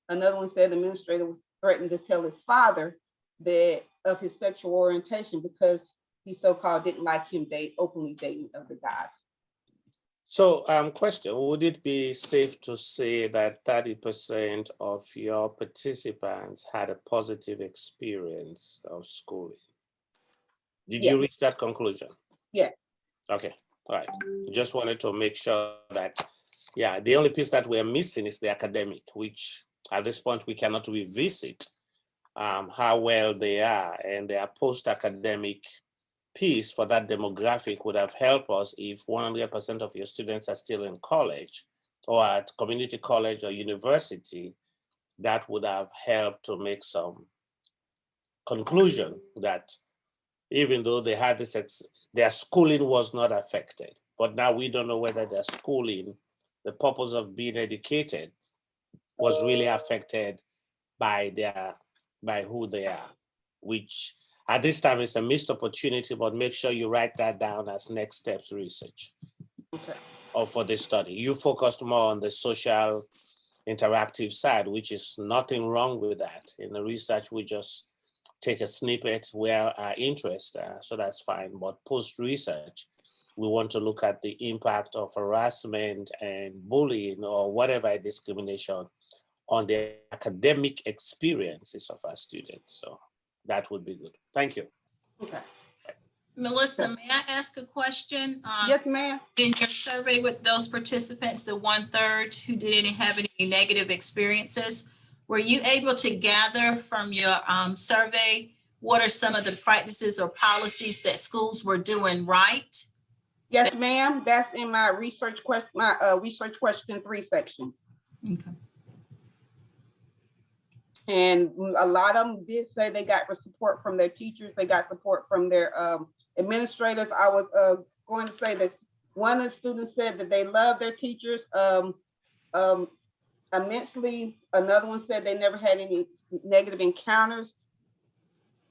another one said the administrator was threatened to tell his father that of his sexual orientation because he so-called didn't like him openly dating other guys. So, question, would it be safe to say that 30% of your participants had a positive experience of schooling? Did you reach that conclusion? Yeah. Okay, all right. Just wanted to make sure that, yeah, the only piece that we're missing is the academic, which at this point we cannot revisit how well they are, and their post-academic piece for that demographic would have helped us if 100% of your students are still in college or at community college or university. That would have helped to make some conclusion that even though they had this, their schooling was not affected. But now we don't know whether their schooling, the purpose of being educated, was really affected by who they are, which at this time is a missed opportunity, but make sure you write that down as next steps research. Okay. Or for this study. You focused more on the social interactive side, which is nothing wrong with that. In the research, we just take a snippet where our interest, so that's fine. But post-research, we want to look at the impact of harassment and bullying or whatever discrimination on the academic experiences of our students. So that would be good. Thank you. Okay. Melissa, may I ask a question? Yes, ma'am. In your survey with those participants, the 1/3 who didn't have any negative experiences, were you able to gather from your survey what are some of the practices or policies that schools were doing right? Yes, ma'am. That's in my research question 3 section. Okay. And a lot of them did say they got support from their teachers, they got support from their administrators. I was going to say that one of the students said that they love their teachers immensely. Another one said they never had any negative encounters.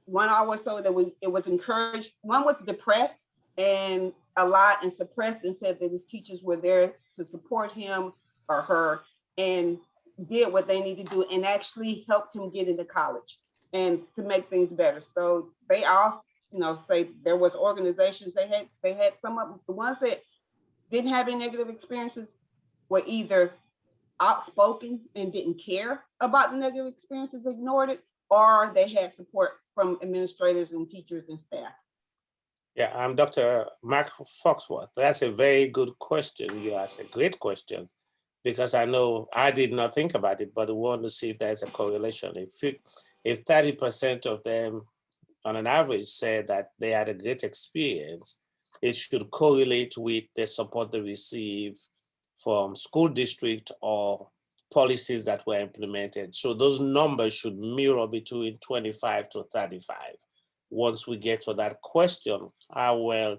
One always saw that it was encouraged. One was depressed and a lot and suppressed and said that his teachers were there to support him or her and did what they need to do and actually helped him get into college and to make things better. So they all, say there was organizations they had some of the ones that didn't have any negative experiences were either outspoken and didn't care about the negative experiences, ignored it, or they had support from administrators and teachers and staff. Yeah, I'm Dr. Mark Foxworth. That's a very good question. You asked a great question, because I know I did not think about it, but I want to see if there's a correlation. If 30% of them on an average said that they had a great experience, it should correlate with the support they receive from school district or policies that were implemented. So those numbers should mirror between 25 to 35. Once we get to that question, how well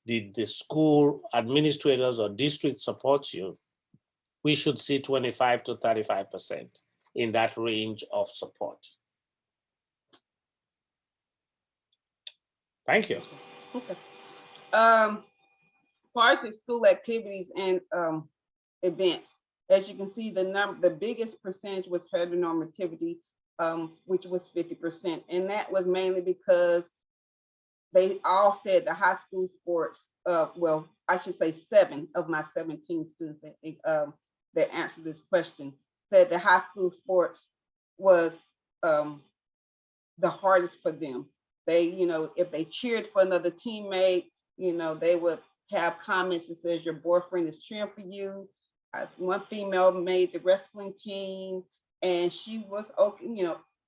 did the school administrators or district support you? We should see 25 to 35% in that range of support. Thank you. Okay. As far as the school activities and events, as you can see, the biggest percentage was heteronormativity, which was 50%. And that was mainly because they all said the high school sports, well, I should say 7 of my 17 students that answered this question said the high school sports was the hardest for them. They, if they cheered for another teammate, they would have comments that says your boyfriend is cheering for you. One female made the wrestling team and she was okay,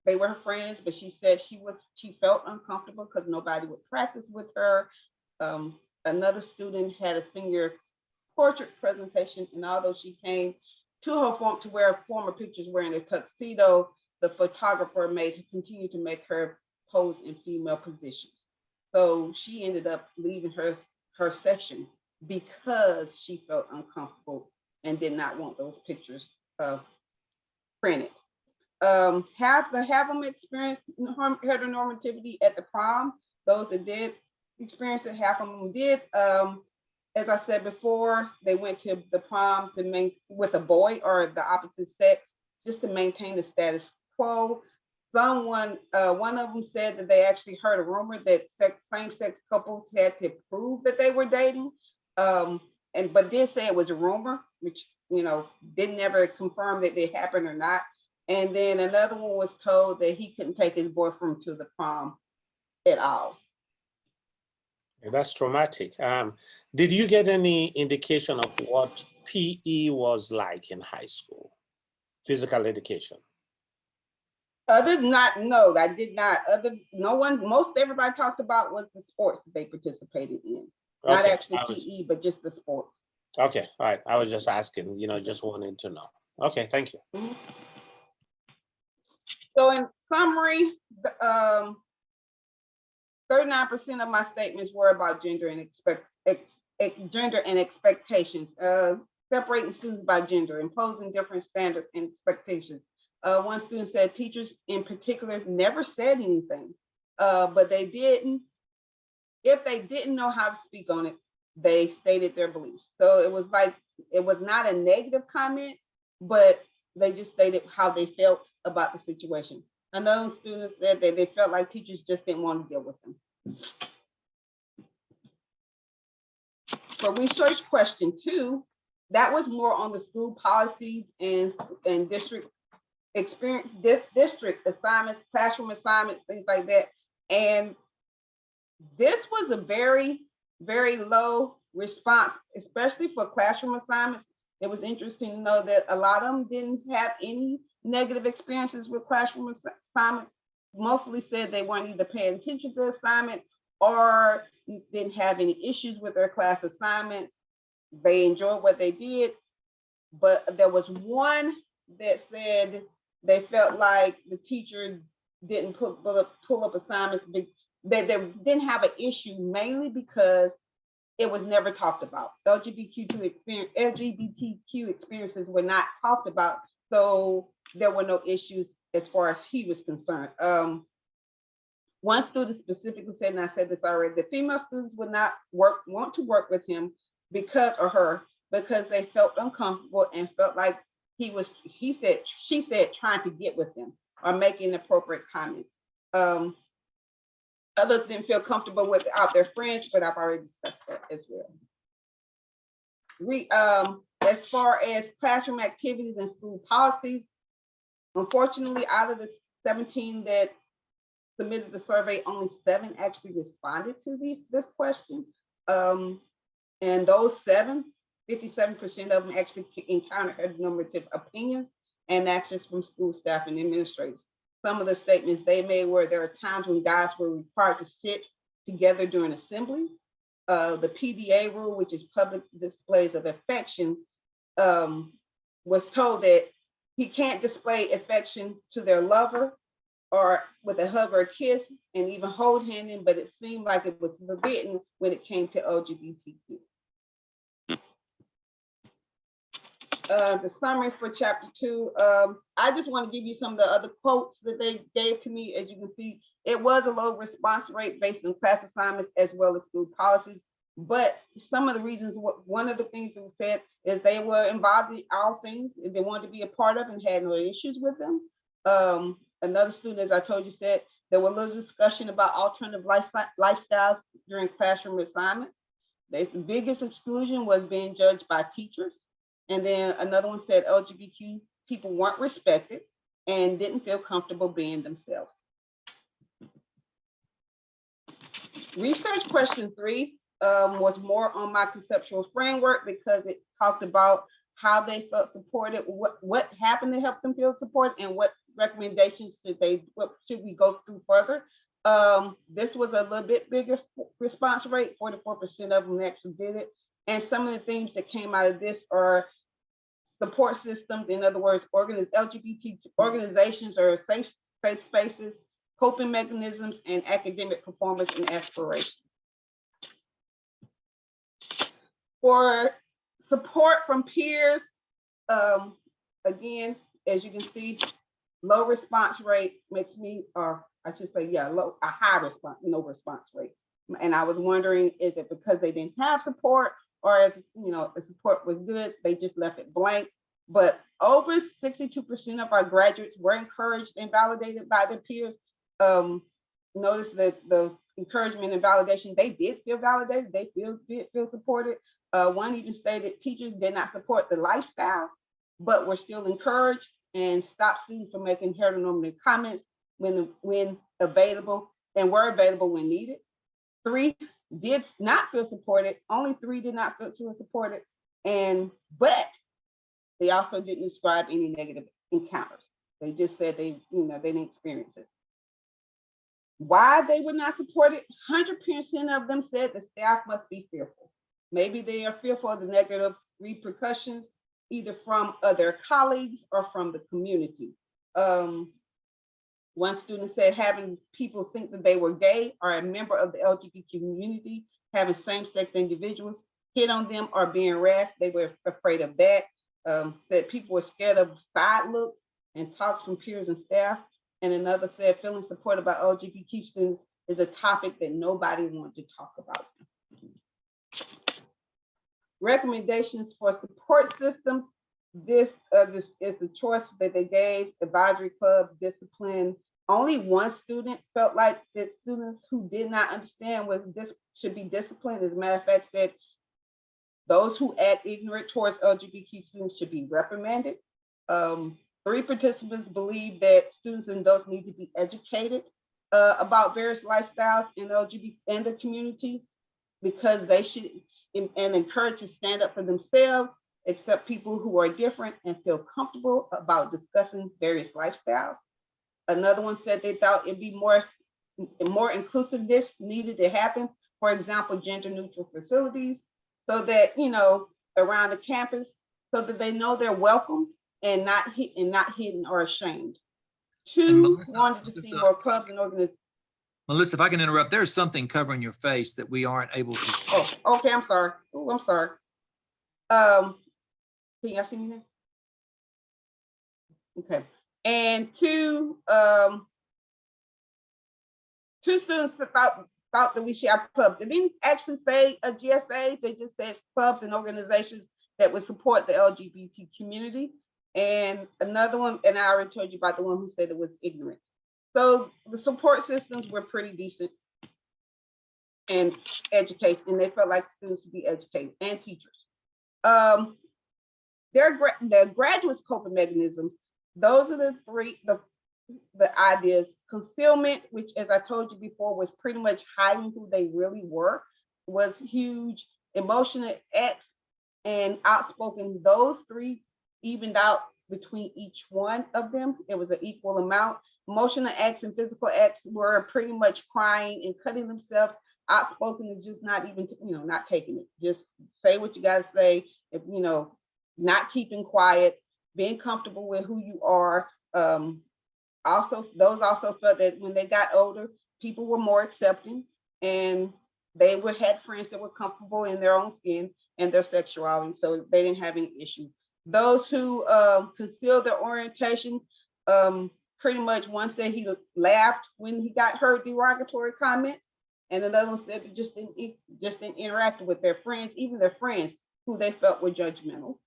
they were her friends, but she said she felt uncomfortable because nobody would practice with her. Another student had a senior portrait presentation, and although she came to her to wear former pictures wearing a tuxedo, the photographer continued to make her pose in female positions. So she ended up leaving her session because she felt uncomfortable and did not want those pictures printed. Have them experience heteronormativity at the prom. Those that did experience it, half of them did. As I said before, they went to the prom with a boy or the opposite sex just to maintain the status quo. One of them said that they actually heard a rumor that same-sex couples had to prove that they were dating, but did say it was a rumor, which didn't ever confirm that it happened or not. And then another one was told that he couldn't take his boyfriend to the prom at all. That's traumatic. Did you get any indication of what PE was like in high school? Physical education? No, I did not. Most everybody talked about was the sports that they participated in. Not actually PE, but just the sports. Okay, all right. I was just asking, just wanting to know. Okay, thank you. Mm-hmm. So in summary, 39% of my statements were about gender and expectations, separating students by gender, imposing different standards and expectations. One student said teachers in particular never said anything, but they didn't. If they didn't know how to speak on it, they stated their beliefs. So it was not a negative comment, but they just stated how they felt about the situation. Another student said that they felt like teachers just didn't want to deal with them. For research question 2, that was more on the school policies and district experience, district assignments, classroom assignments, things like that. And this was a very, very low response, especially for classroom assignments. It was interesting to know that a lot of them didn't have any negative experiences with classroom assignments. Mostly said they weren't either paying attention to the assignment or didn't have any issues with their class assignments. They enjoyed what they did, but there was one that said They felt like the teacher didn't pull up assignments. They didn't have an issue mainly because it was never talked about. LGBTQ experiences were not talked about, so there were no issues as far as he was concerned. One student specifically said, and I said this already, the female students would not want to work with him because they felt uncomfortable and felt like she said, trying to get with them or making inappropriate comments. Others didn't feel comfortable without their friends, but I've already discussed that as well. As far as classroom activities and school policies, unfortunately, out of the 17 that submitted the survey, only 7 actually responded to this question. And those 7, 57% of them actually encountered heteronormative opinions and actions from school staff and administrators. Some of the statements they made were there are times when guys were required to sit together during assemblies. The PDA rule, which is public displays of affection, was told that he can't display affection to their lover or with a hug or a kiss and even hold handing, but it seemed like it was forbidden when it came to LGBTQ. The summary for chapter 2, I just want to give you some of the other quotes that they gave to me. As you can see, it was a low response rate based on class assignments as well as school policies. But some of the reasons, one of the things that was said is they were involved in all things they wanted to be a part of and had no issues with them. Another student, as I told you, said there was a little discussion about alternative lifestyles during classroom assignments. The biggest exclusion was being judged by teachers. And then another one said LGBTQ people weren't respected and didn't feel comfortable being themselves. Research question 3 was more on my conceptual framework because it talked about how they felt supported, what happened to help them feel supported, and what recommendations what should we go through further. This was a little bit bigger response rate, 44% of them actually did it. And some of the things that came out of this are support systems, in other words, LGBT organizations or safe spaces, coping mechanisms, and academic performance and aspirations. For support from peers, again, as you can see, low response rate makes me, or I should say, yeah, a high response, no response rate. And I was wondering, is it because they didn't have support, or if the support was good, they just left it blank? But over 62% of our graduates were encouraged and validated by their peers. Notice that the encouragement and validation, they did feel validated, they did feel supported. One even stated teachers did not support the lifestyle, but were still encouraged and stopped students from making heteronormative comments when available and were available when needed. 3 did not feel supported. Only 3 did not feel supported, but they also didn't describe any negative encounters. They just said they didn't experience it. Why they were not supported? 100% of them said the staff must be fearful. Maybe they are fearful of the negative repercussions, either from other colleagues or from the community. One student said having people think that they were gay or a member of the LGBT community, having same-sex individuals hit on them or being harassed, they were afraid of that. Said people were scared of side looks and talks from peers and staff. And another said feeling supported by LGBTQ students is a topic that nobody wanted to talk about. Recommendations for support systems. This is the choice that they gave: advisory club, discipline. Only one student felt like that students who did not understand should be disciplined. As a matter of fact, said those who act ignorant towards LGBT students should be reprimanded. 3 participants believe that students and adults need to be educated about various lifestyles in LGBT and the community, because they should and encouraged to stand up for themselves, accept people who are different, and feel comfortable about discussing various lifestyles. Another one said they thought it'd be more inclusiveness needed to happen. For example, gender neutral facilities, so that around the campus, so that they know they're welcome and not hidden or ashamed. And Two, Melissa, wanted to see more pubs and organizations. Melissa, if I can interrupt, there's something covering your face that we aren't able to see. Oh, okay, I'm sorry. Oh, I'm sorry. Can y'all see me now? Okay. And two, two students thought that we should have pubs. They didn't actually say a GSA, they just said pubs and organizations that would support the LGBT community. And another one, and I already told you about the one who said it was ignorant. So the support systems were pretty decent and education, and they felt like students should be educated and teachers. The graduates' coping mechanisms, those are the three, the ideas. Concealment, which as I told you before, was pretty much hiding who they really were, was huge. Emotional X and outspoken, those three evened out between each one of them. It was an equal amount. Emotional X and physical X were pretty much crying and cutting themselves. Outspoken is just not even, not taking it. Just say what you gotta say. If not keeping quiet, being comfortable with who you are. Those also felt that when they got older, people were more accepting, and they had friends that were comfortable in their own skin and their sexuality, so they didn't have any issues. Those who concealed their orientation, pretty much one said he laughed when he heard derogatory comments, and another one said they just didn't interact with their friends, even their friends who they felt were judgmental.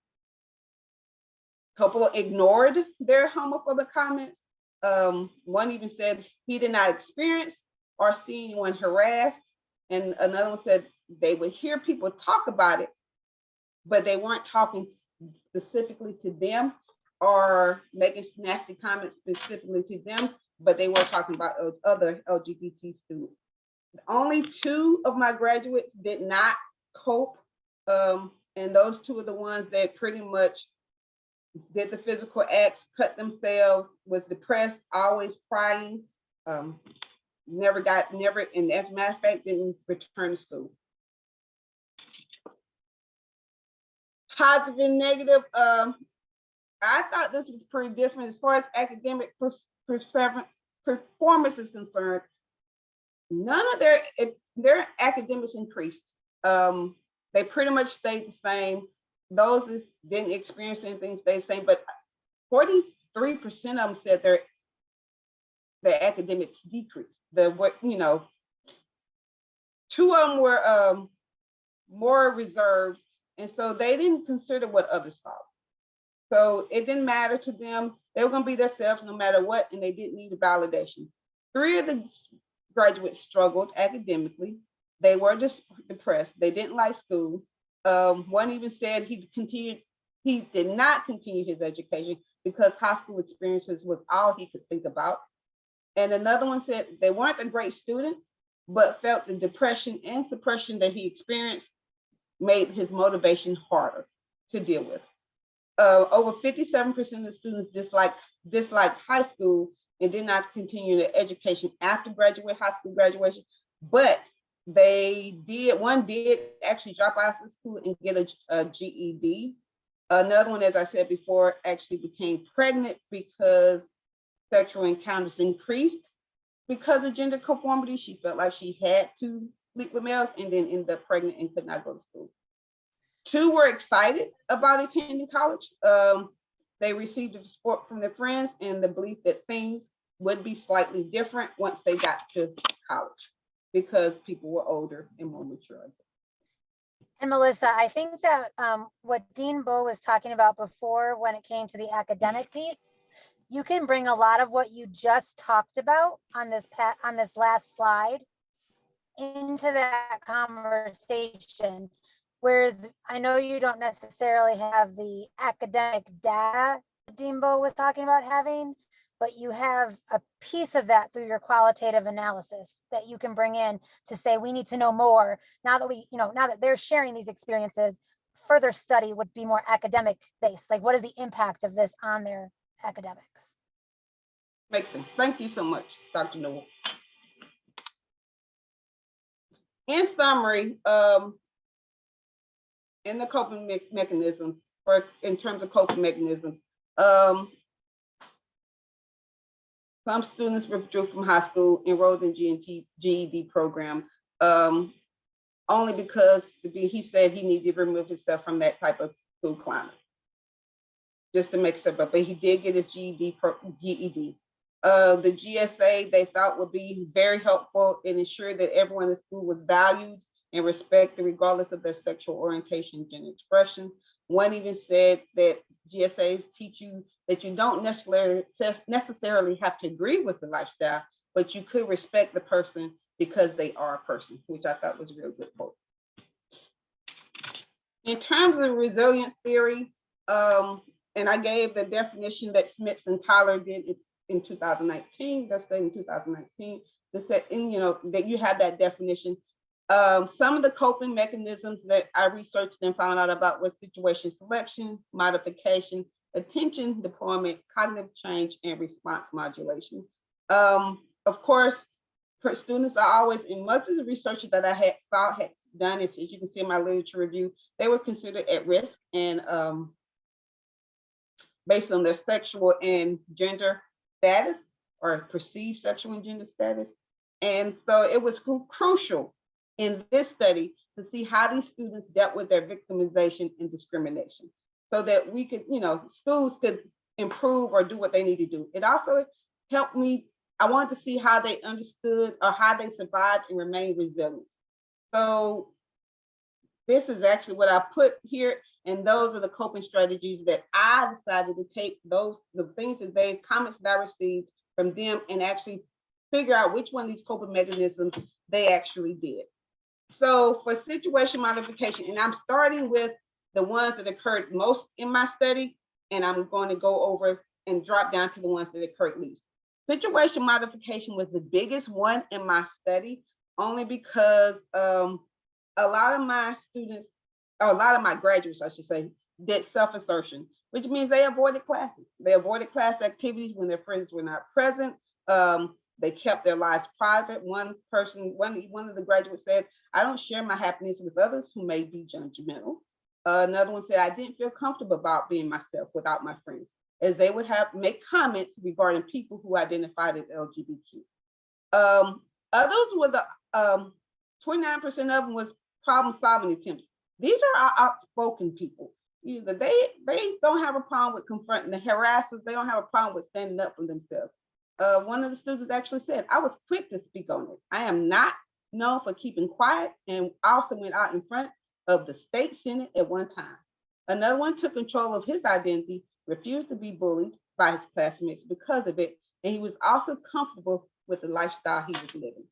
Couple ignored their homophobic comments. One even said he did not experience or see anyone harassed, and another one said they would hear people talk about it, but they weren't talking specifically to them or making nasty comments specifically to them, but they were talking about other LGBT students. Only two of my graduates did not cope, and those two are the ones that pretty much did the physical acts, cut themselves, was depressed, always crying, never, and as a matter of fact, didn't return to school. Positive and negative, I thought this was pretty different as far as academic performance is concerned. None of their academics increased. They pretty much stayed the same. Those that didn't experience anything stayed the same, but 43% of them said their academics decreased. Two of them were more reserved, and so they didn't consider what others thought. So it didn't matter to them. They were going to be themselves no matter what, and they didn't need a validation. 3 of the graduates struggled academically. They were depressed. They didn't like school. One even said he did not continue his education because high school experiences was all he could think about. And another one said they weren't a great student, but felt the depression and suppression that he experienced made his motivation harder to deal with. Over 57% of students disliked high school and did not continue their education after high school graduation, but one did actually drop out of school and get a GED. Another one, as I said before, actually became pregnant because sexual encounters increased because of gender conformity. She felt like she had to sleep with males and then ended up pregnant and could not go to school. 2 were excited about attending college. They received the support from their friends and the belief that things would be slightly different once they got to college because people were older and more mature. And Melissa, I think that what Dean Bowe was talking about before when it came to the academic piece, you can bring a lot of what you just talked about on this last slide into that conversation. Whereas I know you don't necessarily have the academic data that Dean Bowe was talking about having, but you have a piece of that through your qualitative analysis that you can bring in to say, we need to know more. Now that they're sharing these experiences, further study would be more academic based. Like, what is the impact of this on their academics? Makes sense. Thank you so much, Dr. Newell. In summary, in the coping mechanisms, or in terms of coping mechanisms, Some students withdrew from high school, enrolled in GED program, only because he said he needed to remove himself from that type of school climate, just to make stuff up. But he did get his GED. The GSA they thought would be very helpful and ensure that everyone in school was valued and respected regardless of their sexual orientation, gender expression. One even said that GSAs teach you that you don't necessarily have to agree with the lifestyle, but you could respect the person because they are a person, which I thought was a real good quote. In terms of resilience theory, and I gave the definition that Smits and Tyler did in 2019, that's in 2019, that said, that you have that definition. Some of the coping mechanisms that I researched and found out about was situation selection, modification, attention deployment, cognitive change, and response modulation. Of course, for students are always, in much of the research that I had done, as you can see in my literature review, they were considered at risk and based on their sexual and gender status or perceived sexual and gender status. And so it was crucial in this study to see how these students dealt with their victimization and discrimination so that we could, schools could improve or do what they need to do. It also helped me, I wanted to see how they understood or how they survived and remained resilient. So this is actually what I put here, and those are the coping strategies that I decided to take the things that comments that I received from them and actually figure out which one of these coping mechanisms they actually did. So for situation modification, and I'm starting with the ones that occurred most in my study, and I'm going to go over and drop down to the ones that occurred least. Situation modification was the biggest one in my study, only because a lot of my students, or a lot of my graduates, I should say, did self-assertion, which means they avoided classes. They avoided class activities when their friends were not present. They kept their lives private. One of the graduates said, "I don't share my happiness with others who may be judgmental." Another one said, "I didn't feel comfortable about being myself without my friends," as they would make comments regarding people who identified as LGBTQ. Others were the 29% of them was problem-solving attempts. These are our outspoken people. Either they don't have a problem with confronting the harassers. They don't have a problem with standing up for themselves. One of the students actually said, "I was quick to speak on it. I am not known for keeping quiet," and also went out in front of the state senate at one time. Another one took control of his identity, refused to be bullied by his classmates because of it, and he was also comfortable with the lifestyle he was living.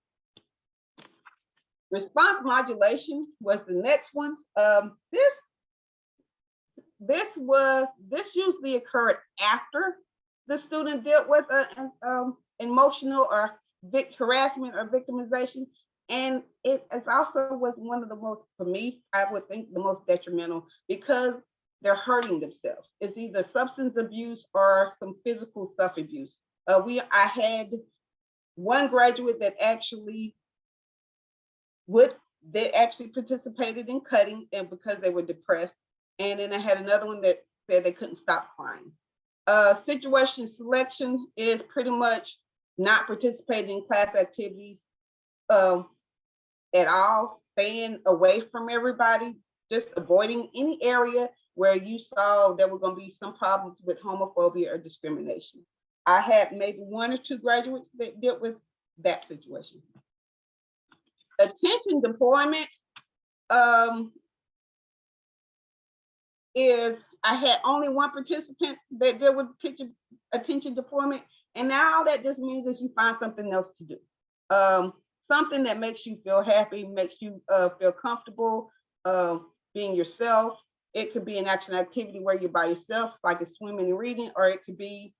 Response modulation was the next one. This usually occurred after the student dealt with emotional or harassment or victimization. And it also was one of the most, for me, I would think the most detrimental, because they're hurting themselves. It's either substance abuse or some physical stuff abuse. I had one graduate that actually participated in cutting, and because they were depressed. And then I had another one that said they couldn't stop crying. Situation selection is pretty much not participating in class activities at all, staying away from everybody, just avoiding any area where you saw there were going to be some problems with homophobia or discrimination. I had maybe one or two graduates that dealt with that situation. Attention deployment is, I had only one participant that dealt with attention deployment, and now that just means is you find something else to do. Something that makes you feel happy, makes you feel comfortable being yourself. It could be an action activity where you're by yourself, like a swimming and reading, or it could be,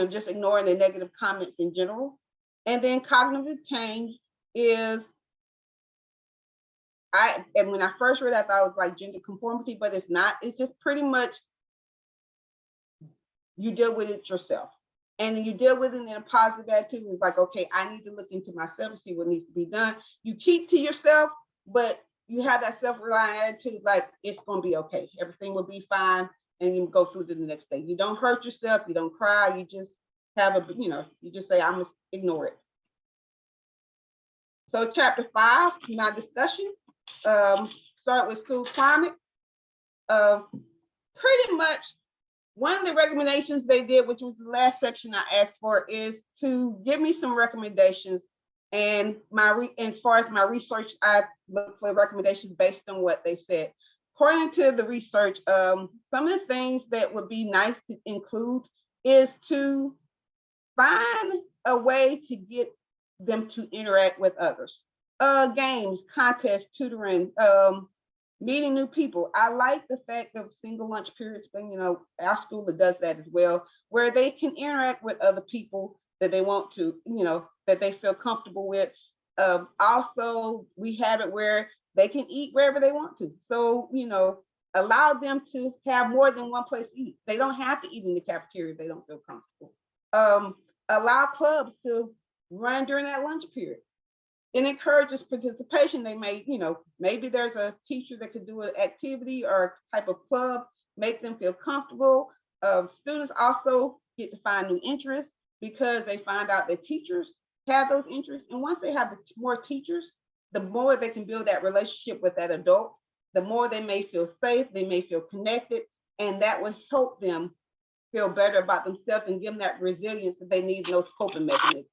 just ignoring the negative comments in general. And then cognitive change is, and when I first read that, I thought it was like gender conformity, but it's not. It's just pretty much you deal with it yourself. And you deal with it in a positive attitude. It's like, okay, I need to look into myself and see what needs to be done. You keep to yourself, but you have that self-reliant attitude, like it's going to be okay. Everything will be fine. and you go through to the next day. You don't hurt yourself, you don't cry, you just have a, you just say, I'm gonna ignore it. So chapter 5, my discussion, start with school climate. Pretty much one of the recommendations they did, which was the last section I asked for, is to give me some recommendations. And as far as my research, I look for recommendations based on what they said. According to the research, some of the things that would be nice to include is to find a way to get them to interact with others. Games, contests, tutoring, meeting new people. I like the fact of single lunch periods, but our school does that as well, where they can interact with other people that they want to, that they feel comfortable with. Also, we have it where they can eat wherever they want to. So, allow them to have more than one place to eat. They don't have to eat in the cafeteria if they don't feel comfortable. Allow clubs to run during that lunch period. It encourages participation. They may, maybe there's a teacher that could do an activity or a type of club, make them feel comfortable. Students also get to find new interests because they find out that teachers have those interests. And once they have more teachers, the more they can build that relationship with that adult, the more they may feel safe, they may feel connected, and that will help them feel better about themselves and give them that resilience that they need in those coping mechanisms.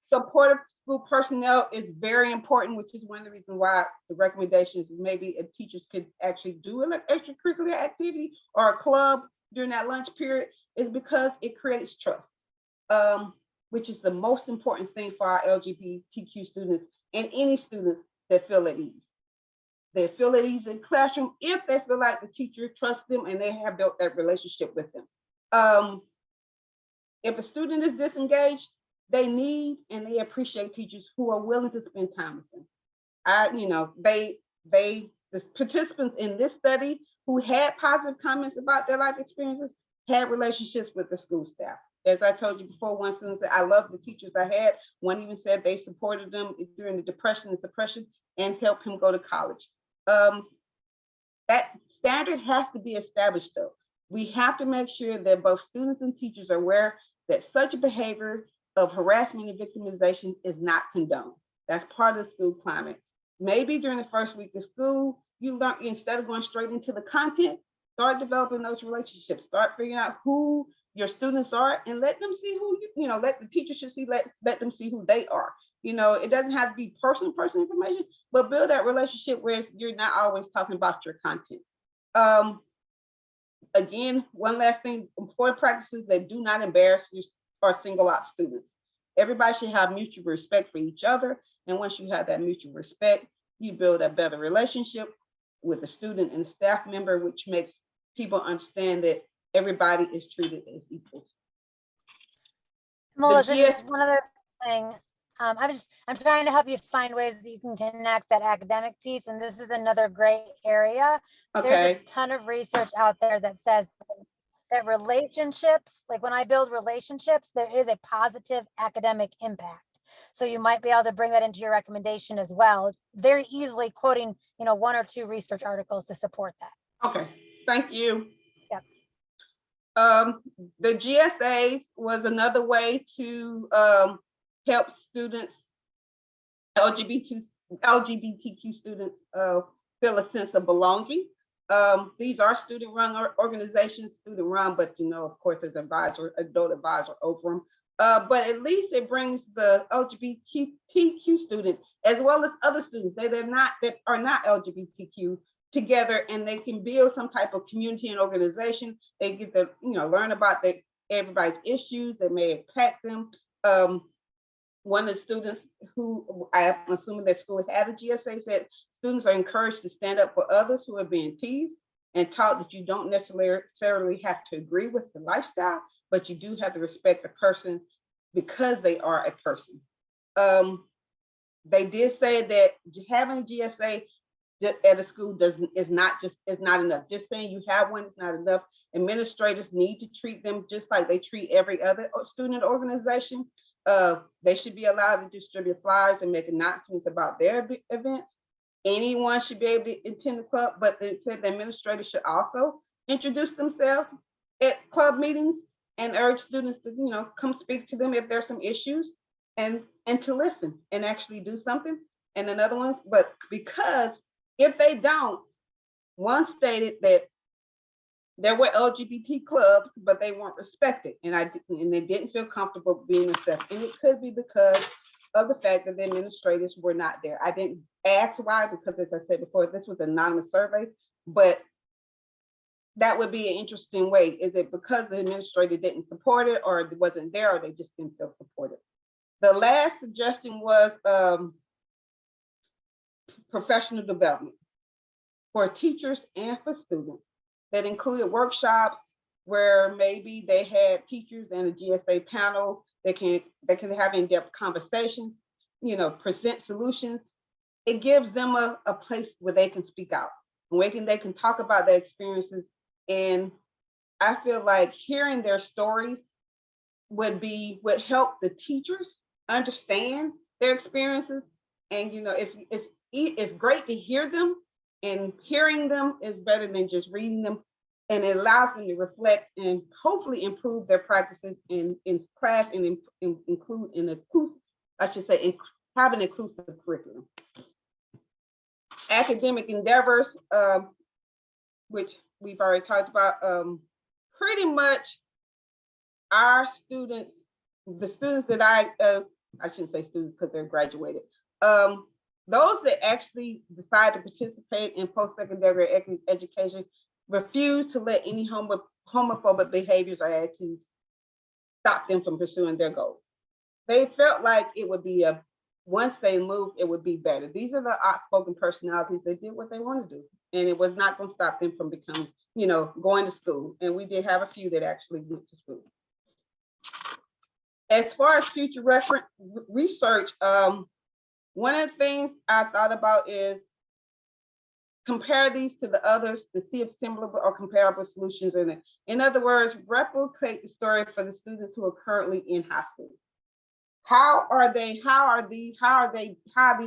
Supportive school personnel is very important, which is one of the reasons why the recommendations maybe if teachers could actually do an extracurricular activity or a club during that lunch period, is because it creates trust, which is the most important thing for our LGBTQ students and any students that feel at ease. They feel at ease in classroom if they feel like the teacher trusts them and they have built that relationship with them. If a student is disengaged, they need and they appreciate teachers who are willing to spend time with them. The participants in this study who had positive comments about their life experiences had relationships with the school staff. As I told you before, one student said, I love the teachers I had. One even said they supported them during the depression and suppression and helped him go to college. That standard has to be established though. We have to make sure that both students and teachers are aware that such a behavior of harassment and victimization is not condoned. That's part of the school climate. Maybe during the first week of school, you learn, instead of going straight into the content, start developing those relationships, start figuring out who your students are and let them see who, let the teacher should see, let them see who they are. It doesn't have to be personal information, but build that relationship where you're not always talking about your content. Again, one last thing, important practices that do not embarrass you or single out students. Everybody should have mutual respect for each other. And once you have that mutual respect, you build a better relationship with the student and the staff member, which makes people understand that everybody is treated as equals. Melissa, just one other thing. I'm trying to help you find ways that you can connect that academic piece, and this is another great area. Okay. There's a ton of research out there that says that relationships, like when I build relationships, there is a positive academic impact. So you might be able to bring that into your recommendation as well, very easily quoting, one or two research articles to support that. Okay, thank you. Yep. The GSAs was another way to help students, LGBTQ students feel a sense of belonging. These are student-run organizations, student-run, but of course, there's adult advisor over them. But at least it brings the LGBTQ student as well as other students that are not LGBTQ together, and they can build some type of community and organization. They get to learn about everybody's issues that may impact them. One of the students who I'm assuming that school had a GSA said students are encouraged to stand up for others who are being teased and taught that you don't necessarily have to agree with the lifestyle, but you do have to respect the person because they are a person. They did say that having a GSA at a school is not enough. Just saying you have one is not enough. Administrators need to treat them just like they treat every other student organization. They should be allowed to distribute flyers and make announcements about their events. anyone should be able to attend the club, but it said the administrators should also introduce themselves at club meetings and urge students to, come speak to them if there's some issues and to listen and actually do something. And another one, but because if they don't, one stated that there were LGBT clubs, but they weren't respected, and they didn't feel comfortable being accepted. And it could be because of the fact that the administrators were not there. I didn't ask why, because as I said before, this was an anonymous survey, but that would be an interesting way. Is it because the administrator didn't support it, or it wasn't there, or they just didn't feel supported? The last suggestion was professional development for teachers and for students. That included workshops where maybe they had teachers and a GSA panel that can have in-depth conversations, present solutions. It gives them a place where they can speak out, and they can talk about their experiences. And I feel like hearing their stories would help the teachers understand their experiences. And it's great to hear them, and hearing them is better than just reading them. And it allows them to reflect and hopefully improve their practices in class and have an inclusive curriculum. Academic endeavors, which we've already talked about, pretty much our students, the students that I shouldn't say students because they're graduated, those that actually decide to participate in post-secondary education refuse to let any homophobic behaviors or attitudes stop them from pursuing their goals. They felt like it would be once they moved, it would be better. These are the outspoken personalities. They did what they want to do, and it was not going to stop them from becoming, going to school. And we did have a few that actually went to school. As far as future research, one of the things I thought about is compare these to the others to see if similar or comparable solutions are in it. In other words, replicate the story for the students who are currently in high school. How are these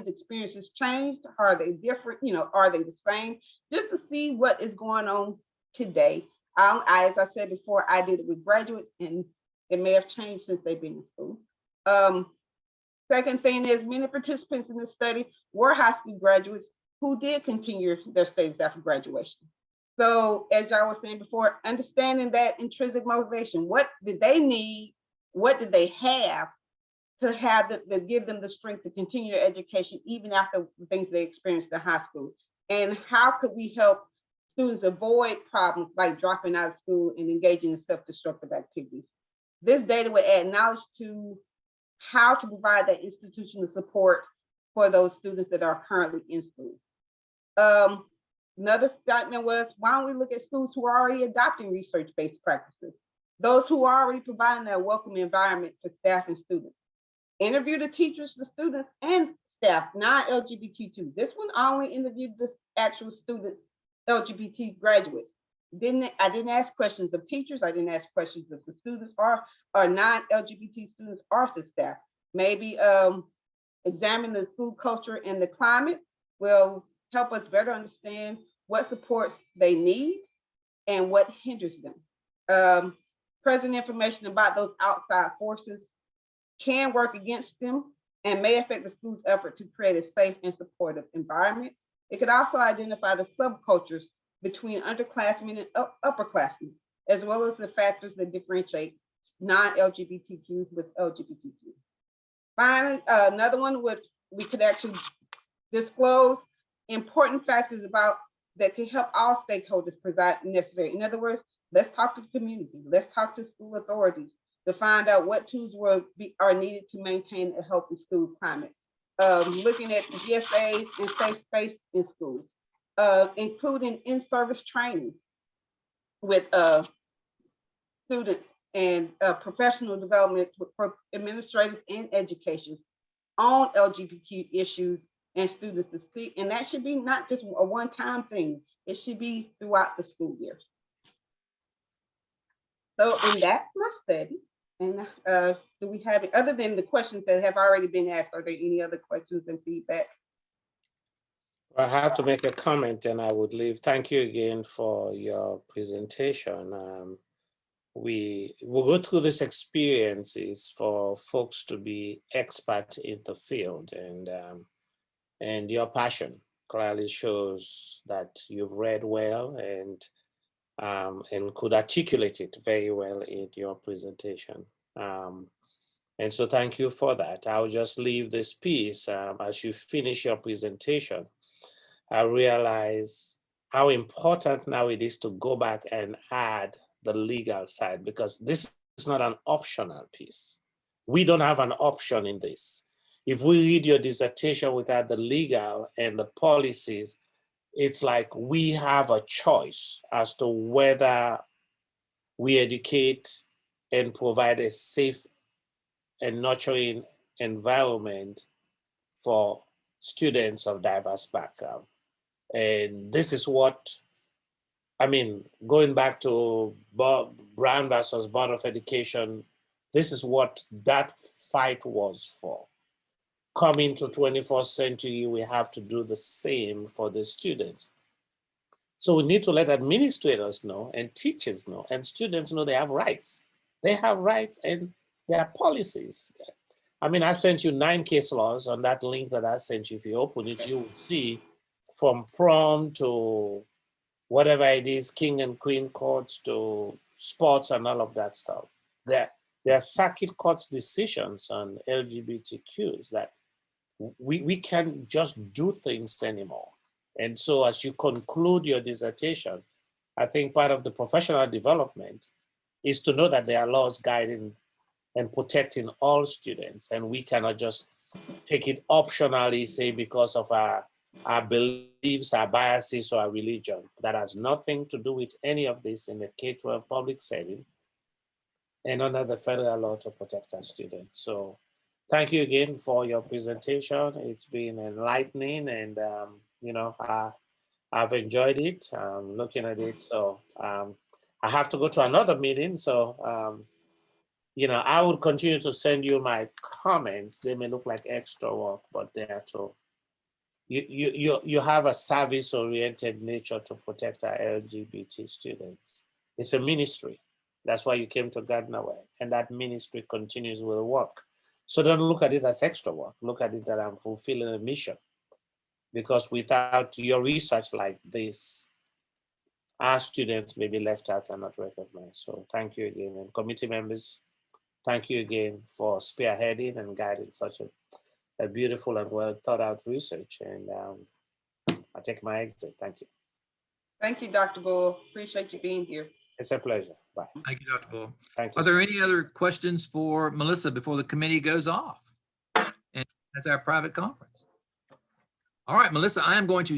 experiences changed? How are they different? Are they the same? Just to see what is going on today. As I said before, I did it with graduates, and it may have changed since they've been in school. Second thing is, many participants in this study were high school graduates who did continue their studies after graduation. So as y'all was saying before, understanding that intrinsic motivation, what did they need? What did they have to give them the strength to continue their education even after the things they experienced in high school? And how could we help students avoid problems like dropping out of school and engaging in self-destructive activities? This data would add knowledge to how to provide that institutional support for those students that are currently in school. Another statement was, why don't we look at schools who are already adopting research-based practices? Those who are already providing a welcome environment for staff and students. Interview the teachers, the students, and staff, non-LGBTQ. This one only interviewed the actual students, LGBT graduates. I didn't ask questions of teachers. I didn't ask questions of the students or non-LGBT students or the staff. Maybe examine the school culture and the climate will help us better understand what supports they need and what hinders them. Present information about those outside forces can work against them and may affect the school's effort to create a safe and supportive environment. It could also identify the subcultures between underclassmen and upperclassmen, as well as the factors that differentiate non-LGBTQ with LGBTQ. Finally, another one we could actually disclose important factors that can help all stakeholders provide necessary. In other words, let's talk to the community, let's talk to school authorities to find out what tools are needed to maintain a healthy school climate. Looking at the GSAs and safe space in schools, including in-service training with students and professional development for administrators and educators on LGBTQ issues and students to see. And that should be not just a one-time thing. It should be throughout the school year. So, and that's my study. And do we have, other than the questions that have already been asked, are there any other questions and feedback? I have to make a comment and I would leave. Thank you again for your presentation. We will go through these experiences for folks to be expert in the field, and your passion clearly shows that you've read well and could articulate it very well in your presentation. And so thank you for that. I'll just leave this piece as you finish your presentation. I realize how important now it is to go back and add the legal side, because this is not an optional piece. We don't have an option in this. If we read your dissertation without the legal and the policies, it's like we have a choice as to whether we educate and provide a safe and nurturing environment for students of diverse backgrounds. And this is what, I mean, going back to Brown versus Board of Education, this is what that fight was for. Coming to 21st century, we have to do the same for the students. So we need to let administrators know and teachers know and students know they have rights. They have rights and there are policies. I mean, I sent you 9 case laws on that link that I sent you. If you open it, you would see from prom to whatever it is, king and queen courts to sports and all of that stuff. There are circuit courts decisions on LGBTQs that we can't just do things anymore. And so as you conclude your dissertation, I think part of the professional development is to know that there are laws guiding and protecting all students. And we cannot just take it optionally, say, because of our beliefs, our biases, or our religion. That has nothing to do with any of this in the K-12 public setting and under the federal law to protect our students. So thank you again for your presentation. It's been enlightening and, you know, I've enjoyed it, looking at it. So I have to go to another meeting. So, you know, I would continue to send you my comments. They may look like extra work, but they are to, you have a service-oriented nature to protect our LGBT students. It's a ministry. That's why you came to Gardner Way, and that ministry continues with work. So don't look at it as extra work. Look at it that I'm fulfilling a mission. Because without your research like this, our students may be left out and not recognized. So thank you again. And committee members, thank you again for spearheading and guiding such a beautiful and well thought out research. And I take my exit. Thank you. Thank you, Dr. Bull. Appreciate you being here. It's a pleasure. Bye. Thank you, Dr. Bull. Thank you. Are there any other questions for Melissa before the committee goes off? And that's our private conference. All right, Melissa, I am going to